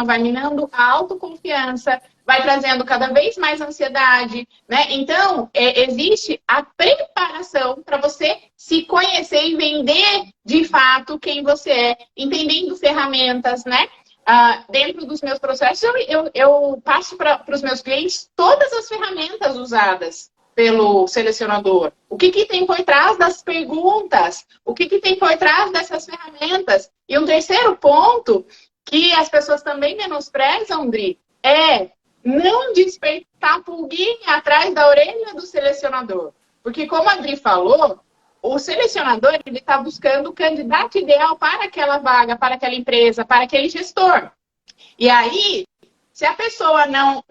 vai minando a autoconfiança, vai trazendo cada vez mais ansiedade, né? Então, existe a preparação para você se conhecer e vender de fato quem você é, entendendo ferramentas, né? Dentro dos meus processos, eu passo para os meus clientes todas as ferramentas usadas pelo selecionador. O que tem por trás das perguntas? O que tem por trás dessas ferramentas? E um terceiro ponto que as pessoas também menosprezam, Dri, é não despertar pulguinha atrás da orelha do selecionador. Porque, como a Adri falou, o selecionador está buscando o candidato ideal para aquela vaga, para aquela empresa, para aquele gestor. E aí, se a pessoa não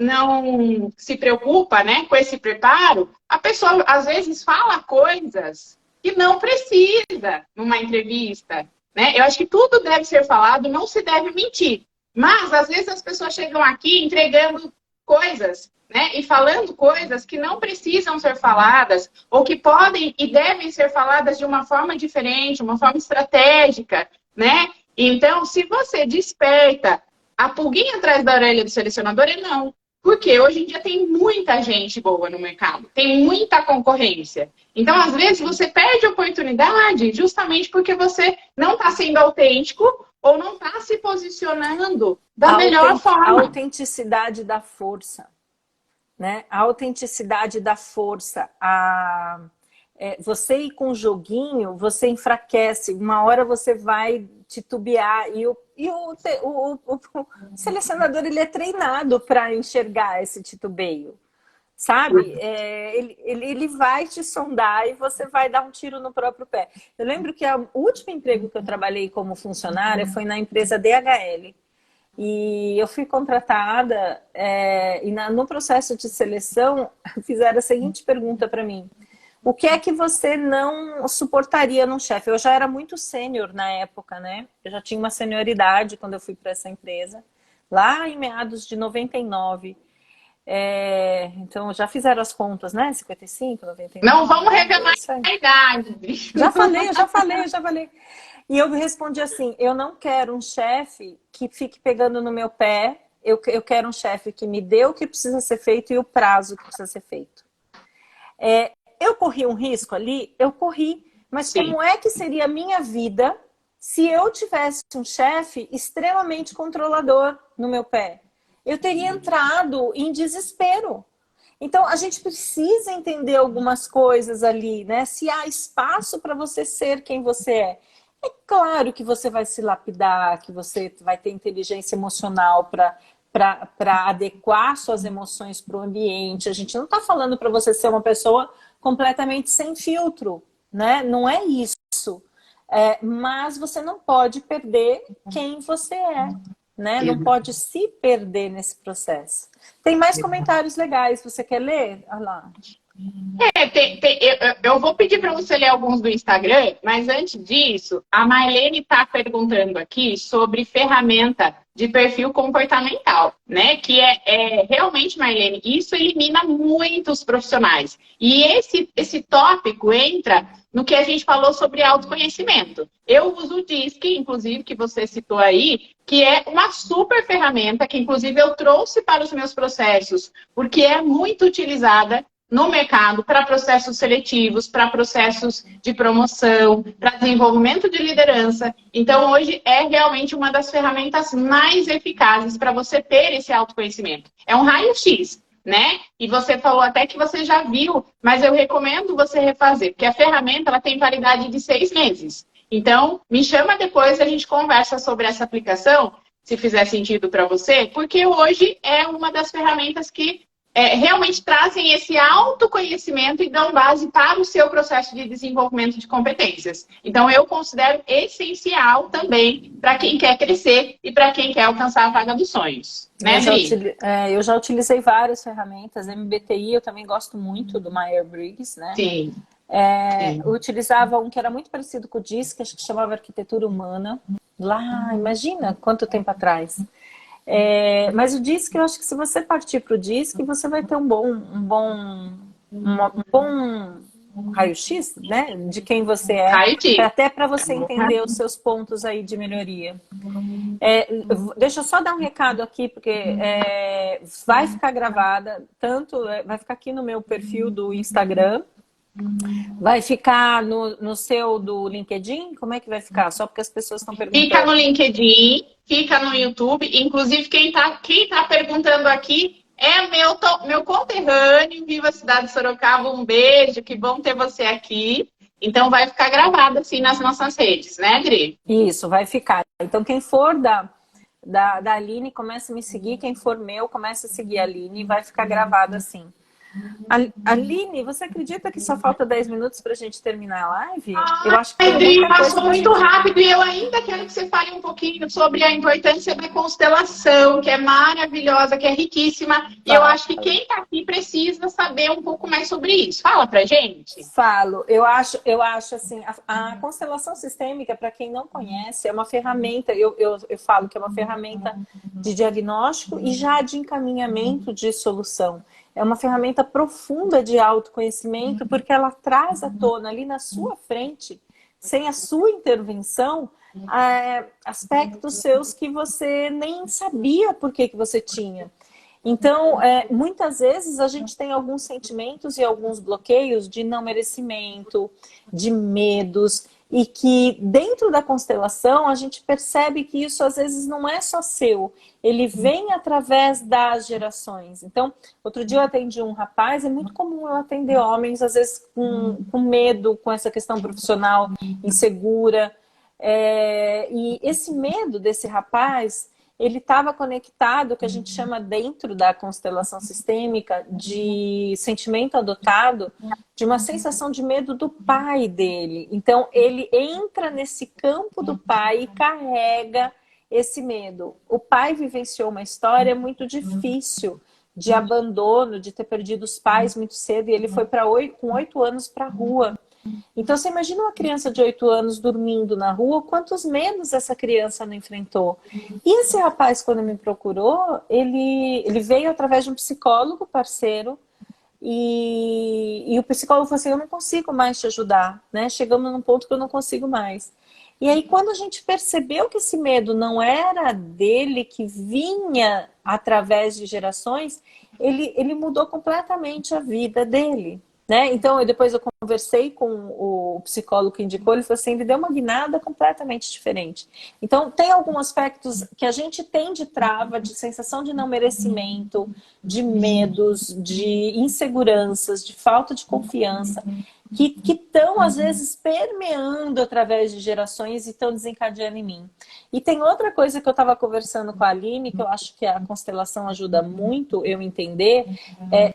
se preocupa, né, com esse preparo, a pessoa, às vezes, fala coisas que não precisa numa entrevista. Né? Eu acho que tudo deve ser falado, não se deve mentir. Mas, às vezes, as pessoas chegam aqui entregando coisas, né? E falando coisas que não precisam ser faladas, ou que podem e devem ser faladas de uma forma diferente, uma forma estratégica, né? Então, se você desperta a pulguinha atrás da orelha do selecionador, é não. Porque hoje em dia tem muita gente boa no mercado, tem muita concorrência. Então, às vezes, você perde oportunidade justamente porque você não está sendo autêntico ou não está se posicionando da melhor forma. A autenticidade da força, né? A autenticidade da força. Você ir com o joguinho, você enfraquece. Uma hora você vai titubear. E o selecionador, ele é treinado para enxergar esse titubeio. Sabe? Ele vai te sondar e você vai dar um tiro no próprio pé. Eu lembro que o último emprego que eu trabalhei como funcionária foi na empresa DHL. E eu fui contratada e no processo de seleção fizeram a seguinte pergunta para mim. O que é que você não suportaria num chefe? Eu já era muito sênior na época, né? Eu já tinha uma senioridade quando eu fui para essa empresa, lá em meados de 99. Então, já fizeram as contas, né? 55, Não 99, vamos 90, é revelar isso aí. a idade. Eu já falei. E eu respondi assim, eu não quero um chefe que fique pegando no meu pé, eu quero um chefe que me dê o que precisa ser feito e o prazo que precisa ser feito. Eu corri um risco ali? Eu corri. Mas Sim. como é que seria a minha vida se eu tivesse um chefe extremamente controlador no meu pé? Eu teria entrado em desespero. Então, a gente precisa entender algumas coisas ali, né? Se há espaço para você ser quem você é. É claro que você vai se lapidar, que você vai ter inteligência emocional para adequar suas emoções para o ambiente. A gente não está falando para você ser uma pessoa completamente sem filtro, né? Não é isso. Mas você não pode perder quem você é, né? Não pode se perder nesse processo. Tem mais comentários legais. Você quer ler? Olha lá. Eu vou pedir para você ler alguns do Instagram, mas antes disso, a Marlene está perguntando aqui sobre ferramenta de perfil comportamental, né? Que realmente, Marlene, isso elimina muitos profissionais. E esse tópico entra no que a gente falou sobre autoconhecimento. Eu uso o DISC, inclusive, que você citou aí, que é uma super ferramenta que, inclusive, eu trouxe para os meus processos, porque é muito utilizada no mercado para processos seletivos, para processos de promoção, para desenvolvimento de liderança. Então, hoje é realmente uma das ferramentas mais eficazes para você ter esse autoconhecimento. É um raio-x, né? E você falou até que você já viu, mas eu recomendo você refazer, porque a ferramenta ela tem validade de 6 meses. Então, me chama depois e a gente conversa sobre essa aplicação, se fizer sentido para você, porque hoje é uma das ferramentas que realmente trazem esse autoconhecimento e dão base para o seu processo de desenvolvimento de competências. Então, eu considero essencial também para quem quer crescer e para quem quer alcançar a vaga dos sonhos. Né, Dri? Eu já utilizei várias ferramentas. MBTI eu também gosto muito do Myers-Briggs, né? Sim. Eu utilizava um que era muito parecido com o DISC, acho que chamava Arquitetura Humana. Lá, imagina quanto tempo atrás. Mas o DISC, eu acho que se você partir para o DISC, você vai ter um bom raio-x, né, de quem você é, até para você entender os seus pontos aí de melhoria. Deixa eu só dar um recado aqui, porque vai ficar gravada, vai ficar aqui no meu perfil do Instagram, vai ficar no seu do LinkedIn? Como é que vai ficar? Só porque as pessoas estão perguntando. Fica no LinkedIn, fica no YouTube. Inclusive, quem tá perguntando aqui é meu conterrâneo. Viva a cidade de Sorocaba, um beijo, que bom ter você aqui. Então, vai ficar gravado assim nas nossas redes, né, Adri? Isso, vai ficar. Então, quem for da Aline, começa a me seguir. Quem for meu, começa a seguir a Aline. Vai ficar gravado assim. Aline, você acredita que só falta 10 minutos para a gente terminar a live? Eu acho que Adri, passou muito rápido e eu ainda quero que você fale um pouquinho sobre a importância da constelação, que é maravilhosa, que é riquíssima. E eu acho que quem está aqui precisa saber um pouco mais sobre isso. Fala pra gente. Falo. Eu acho assim, a constelação sistêmica, para quem não conhece, é uma ferramenta, eu falo que é uma ferramenta de diagnóstico e já de encaminhamento de solução. É uma ferramenta profunda de autoconhecimento, porque ela traz à tona ali na sua frente, sem a sua intervenção, aspectos seus que você nem sabia por que você tinha. Então, muitas vezes a gente tem alguns sentimentos e alguns bloqueios de não merecimento, de medos, e que dentro da constelação a gente percebe que isso às vezes não é só seu, ele vem através das gerações. Então, outro dia eu atendi um rapaz, é muito comum eu atender homens, às vezes com medo, com essa questão profissional insegura, e esse medo desse rapaz, ele estava conectado, que a gente chama dentro da constelação sistêmica, de sentimento adotado, de uma sensação de medo do pai dele. Então, ele entra nesse campo do pai e carrega esse medo. O pai vivenciou uma história muito difícil de abandono, de ter perdido os pais muito cedo, e ele foi com 8 anos para a rua. Então, você imagina uma criança de 8 anos dormindo na rua, quantos medos essa criança não enfrentou? E esse rapaz, quando me procurou, ele veio através de um psicólogo parceiro, e o psicólogo falou assim, eu não consigo mais te ajudar, né? Chegamos num ponto que eu não consigo mais. E aí, quando a gente percebeu que esse medo não era dele, que vinha através de gerações, ele mudou completamente a vida dele, né? Então, depois eu conversei com o psicólogo que indicou, ele falou assim, ele deu uma guinada completamente diferente. Então, tem alguns aspectos que a gente tem de trava, de sensação de não merecimento, de medos, de inseguranças, de falta de confiança, que estão, às vezes, permeando através de gerações e estão desencadeando em mim. E tem outra coisa que eu estava conversando com a Aline, que eu acho que a constelação ajuda muito eu entender,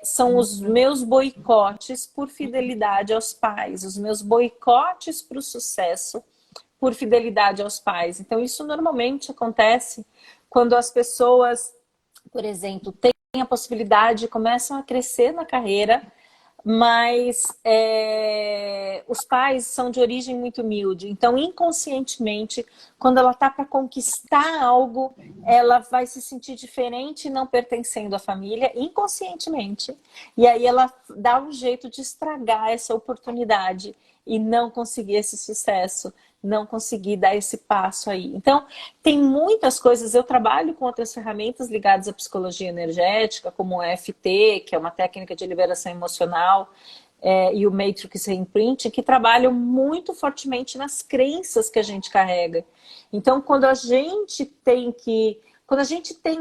são os meus boicotes por fidelidade aos pais, os meus boicotes para o sucesso por fidelidade aos pais. Então, isso normalmente acontece quando as pessoas, por exemplo, têm a possibilidade, começam a crescer na carreira, mas os pais são de origem muito humilde, então inconscientemente, quando ela está para conquistar algo, ela vai se sentir diferente e não pertencendo à família, inconscientemente, e aí ela dá um jeito de estragar essa oportunidade e não conseguir esse sucesso, não conseguir dar esse passo aí. Então, tem muitas coisas, eu trabalho com outras ferramentas ligadas à psicologia energética, como o EFT, que é uma técnica de liberação emocional, e o Matrix Reimprint, que trabalham muito fortemente nas crenças que a gente carrega. Então, quando a gente tem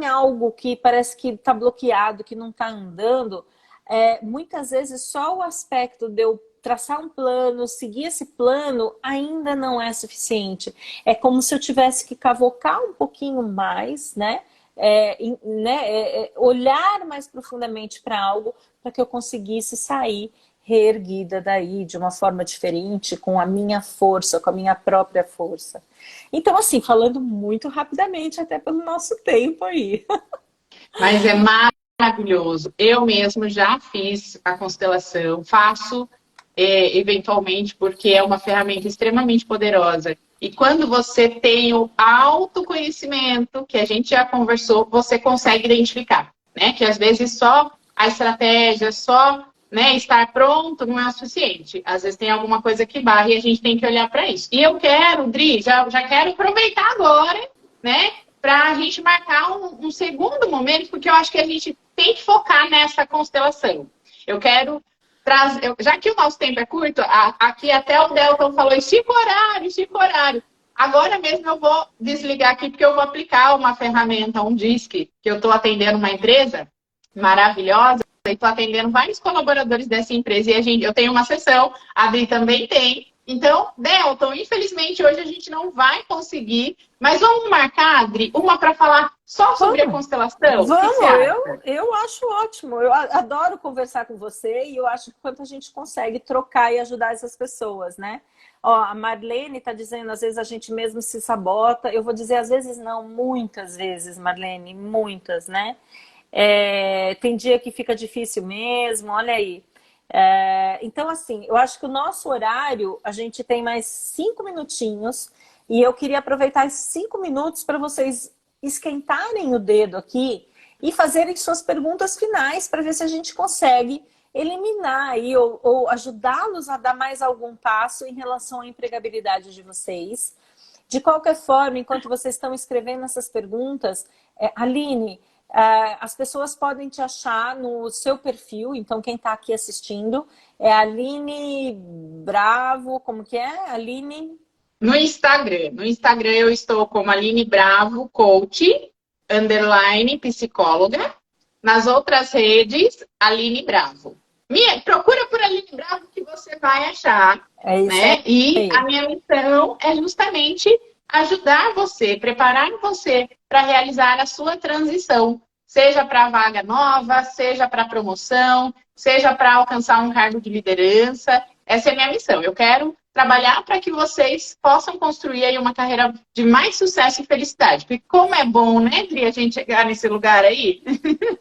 algo que parece que está bloqueado, que não está andando, muitas vezes só o aspecto de eu traçar um plano, seguir esse plano, ainda não é suficiente. É como se eu tivesse que cavocar um pouquinho mais, né? Olhar mais profundamente para algo, para que eu conseguisse sair reerguida daí, de uma forma diferente, com a minha força, com a minha própria força. Então, assim, falando muito rapidamente, até pelo nosso tempo aí. Mas é maravilhoso. Eu mesmo já fiz a constelação, faço eventualmente, porque é uma ferramenta extremamente poderosa. E quando você tem o autoconhecimento, que a gente já conversou, você consegue identificar, né? Que às vezes só a estratégia, só, né, estar pronto não é o suficiente. Às vezes tem alguma coisa que barre e a gente tem que olhar para isso. E eu quero, Dri, já quero aproveitar agora, né, para a gente marcar um segundo momento, porque eu acho que a gente tem que focar nessa constelação. Eu quero trazer, já que o nosso tempo é curto, aqui até o Delton falou, estica o horário. Agora mesmo eu vou desligar aqui, porque eu vou aplicar uma ferramenta, um DISC, que eu estou atendendo uma empresa maravilhosa, e estou atendendo vários colaboradores dessa empresa, e eu tenho uma sessão, a Adri também tem. Então, Delton, infelizmente hoje a gente não vai conseguir, mas vamos marcar, Adri, uma para falar só sobre a constelação? Vamos, eu acho ótimo. Eu adoro conversar com você e eu acho que quanto a gente consegue trocar e ajudar essas pessoas, né? Ó, a Marlene está dizendo, às vezes a gente mesmo se sabota. Eu vou dizer, às vezes não, muitas vezes, Marlene, muitas, né? Tem dia que fica difícil mesmo, olha aí. Então, assim, eu acho que o nosso horário, a gente tem mais 5 minutinhos e eu queria aproveitar esses 5 minutos para vocês esquentarem o dedo aqui e fazerem suas perguntas finais para ver se a gente consegue eliminar aí ou ajudá-los a dar mais algum passo em relação à empregabilidade de vocês. De qualquer forma, enquanto vocês estão escrevendo essas perguntas, Aline, as pessoas podem te achar no seu perfil, então quem está aqui assistindo é Aline Bravo, como que é? Aline... No Instagram eu estou como Aline Bravo, coach, _ psicóloga. Nas outras redes, Aline Bravo. Procura por Aline Bravo que você vai achar. É isso, né? E a minha missão é justamente ajudar você, preparar você para realizar a sua transição. Seja para vaga nova, seja para promoção, seja para alcançar um cargo de liderança. Essa é a minha missão. Eu quero trabalhar para que vocês possam construir aí uma carreira de mais sucesso e felicidade. Porque como é bom, né, Dri, a gente chegar nesse lugar aí?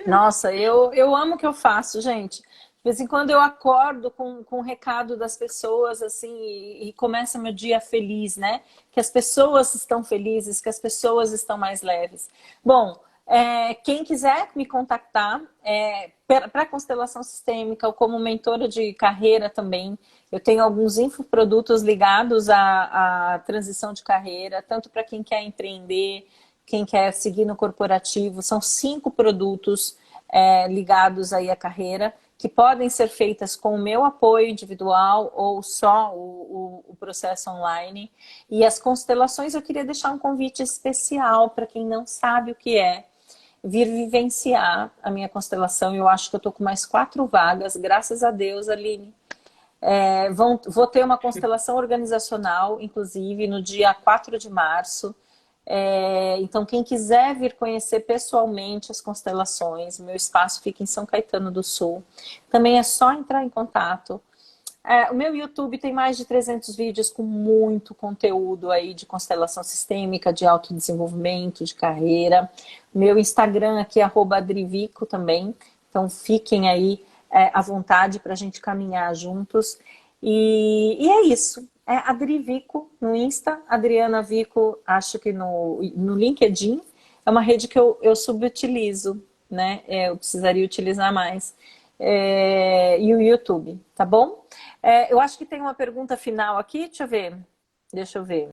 Nossa, eu amo o que eu faço, gente. De vez em quando eu acordo com o recado das pessoas, assim, e começa meu dia feliz, né? Que as pessoas estão felizes, que as pessoas estão mais leves. Bom, quem quiser me contactar para constelação sistêmica ou como mentora de carreira também, eu tenho alguns infoprodutos ligados à transição de carreira, tanto para quem quer empreender, quem quer seguir no corporativo. São 5 produtos ligados aí à carreira, que podem ser feitas com o meu apoio individual ou só o processo online. E as constelações, eu queria deixar um convite especial para quem não sabe o que é vir vivenciar a minha constelação. Eu acho que eu estou com mais 4 vagas, graças a Deus, Aline. Vou ter uma constelação organizacional, inclusive, no dia 4 de março. Então, quem quiser vir conhecer pessoalmente as constelações, o meu espaço fica em São Caetano do Sul. Também é só entrar em contato. O meu YouTube tem mais de 300 vídeos com muito conteúdo aí de constelação sistêmica, de autodesenvolvimento, de carreira. Meu Instagram aqui é @adrivico também. Então, fiquem aí à vontade para a gente caminhar juntos. E é isso. É Adri Vico no Insta, Adriana Vico, acho que no LinkedIn. É uma rede que eu subutilizo, né? Eu precisaria utilizar mais. E o YouTube, tá bom? Eu acho que tem uma pergunta final aqui, deixa eu ver.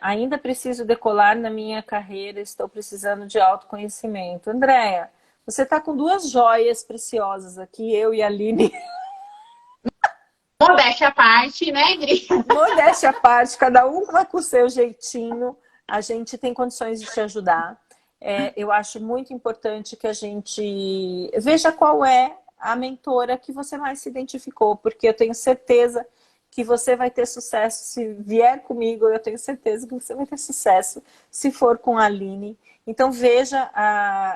Ainda preciso decolar na minha carreira, estou precisando de autoconhecimento. Andréia, você está com 2 joias preciosas aqui, eu e a Aline. Modéstia à parte, né, Dri? Modéstia à parte, cada um vai com o seu jeitinho. A gente tem condições de te ajudar. Eu acho muito importante que a gente veja qual é a mentora que você mais se identificou, porque eu tenho certeza que você vai ter sucesso se vier comigo, eu tenho certeza que você vai ter sucesso se for com a Aline. Então veja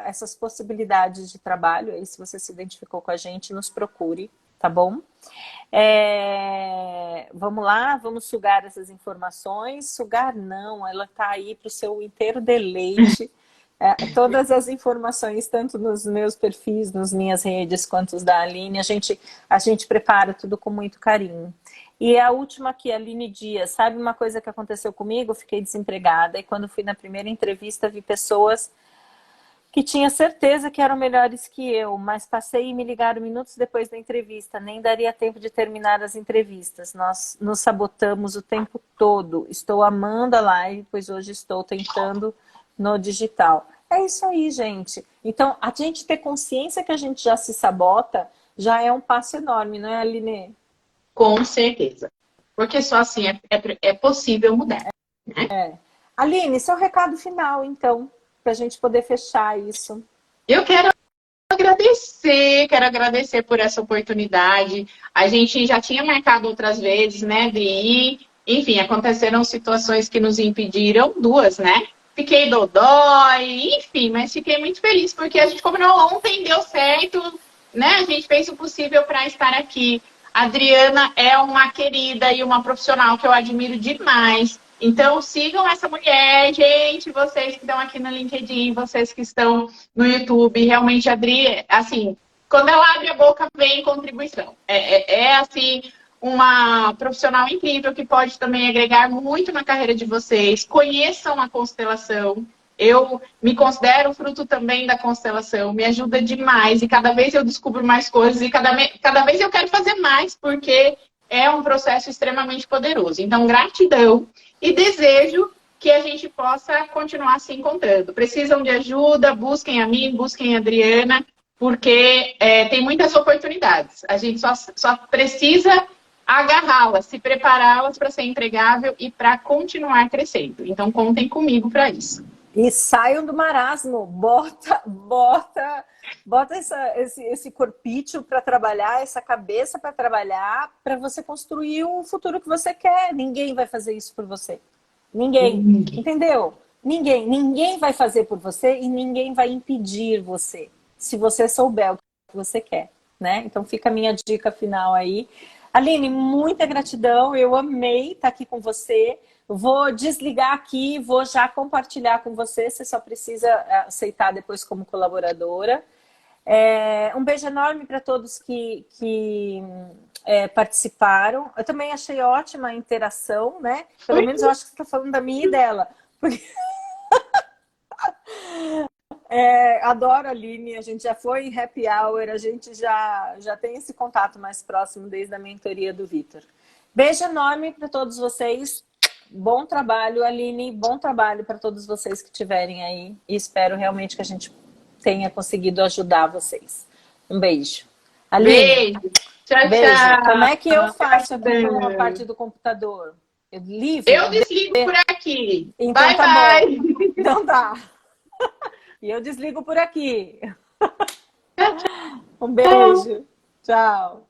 essas possibilidades de trabalho, aí se você se identificou com a gente, nos procure, tá bom? Vamos lá, vamos sugar essas informações. Sugar não, ela está aí para o seu inteiro deleite. Todas as informações, tanto nos meus perfis, nas minhas redes, quanto os da Aline, a gente prepara tudo com muito carinho. E a última aqui, Aline Dias. Sabe uma coisa que aconteceu comigo? Eu fiquei desempregada e quando fui na primeira entrevista vi pessoas que tinha certeza que eram melhores que eu, mas passei e me ligaram minutos depois da entrevista. Nem daria tempo de terminar as entrevistas. Nós nos sabotamos o tempo todo. Estou amando a live, pois hoje estou tentando no digital. É isso aí, gente. Então, a gente ter consciência que a gente já se sabota já é um passo enorme, não é, Aline? Com certeza. Porque só assim é possível mudar. Né? Aline, seu recado final, então, para a gente poder fechar isso. Eu quero agradecer por essa oportunidade. A gente já tinha marcado outras vezes, né, de ir. Enfim, aconteceram situações que nos impediram, 2, né? Fiquei dodói, enfim, mas fiquei muito feliz, porque a gente combinou ontem, deu certo, né? A gente fez o possível para estar aqui. A Adriana é uma querida e uma profissional que eu admiro demais. Então, sigam essa mulher, gente, vocês que estão aqui no LinkedIn, vocês que estão no YouTube. Realmente, a Adri, assim, quando ela abre a boca, vem contribuição. Assim, uma profissional incrível que pode também agregar muito na carreira de vocês. Conheçam a constelação. Eu me considero fruto também da constelação, me ajuda demais e cada vez eu descubro mais coisas e cada vez eu quero fazer mais, porque é um processo extremamente poderoso. Então, gratidão e desejo que a gente possa continuar se encontrando. Precisam de ajuda, busquem a mim, busquem a Adriana, porque tem muitas oportunidades. A gente só precisa agarrá-las, se prepará-las para ser entregável e para continuar crescendo. Então, contem comigo para isso. E saiam do marasmo, bota esse corpício para trabalhar, essa cabeça para trabalhar, para você construir o futuro que você quer. Ninguém vai fazer isso por você. Ninguém. Entendeu? Ninguém vai fazer por você e ninguém vai impedir você, se você souber o que você quer. né? Então fica a minha dica final aí. Aline, muita gratidão, eu amei estar aqui com você. Vou desligar aqui, vou já compartilhar com você, você só precisa aceitar depois como colaboradora. Um beijo enorme para todos que participaram. Eu também achei ótima a interação, né? Pelo menos eu acho que você está falando da minha e dela. Porque... adoro a Aline, a gente já foi em happy hour, a gente já tem esse contato mais próximo desde a mentoria do Vitor. Beijo enorme para todos vocês. Bom trabalho, Aline. Bom trabalho para todos vocês que estiverem aí. E espero realmente que a gente tenha conseguido ajudar vocês. Um beijo. Aline, Beijo. Tchau, beijo. tchau. Como é que eu faço aqui com a parte do computador? Eu livre? Eu desligo por aqui. Então Bye, tá bye. bom. Então tá. E eu desligo por aqui. Um beijo. Tchau.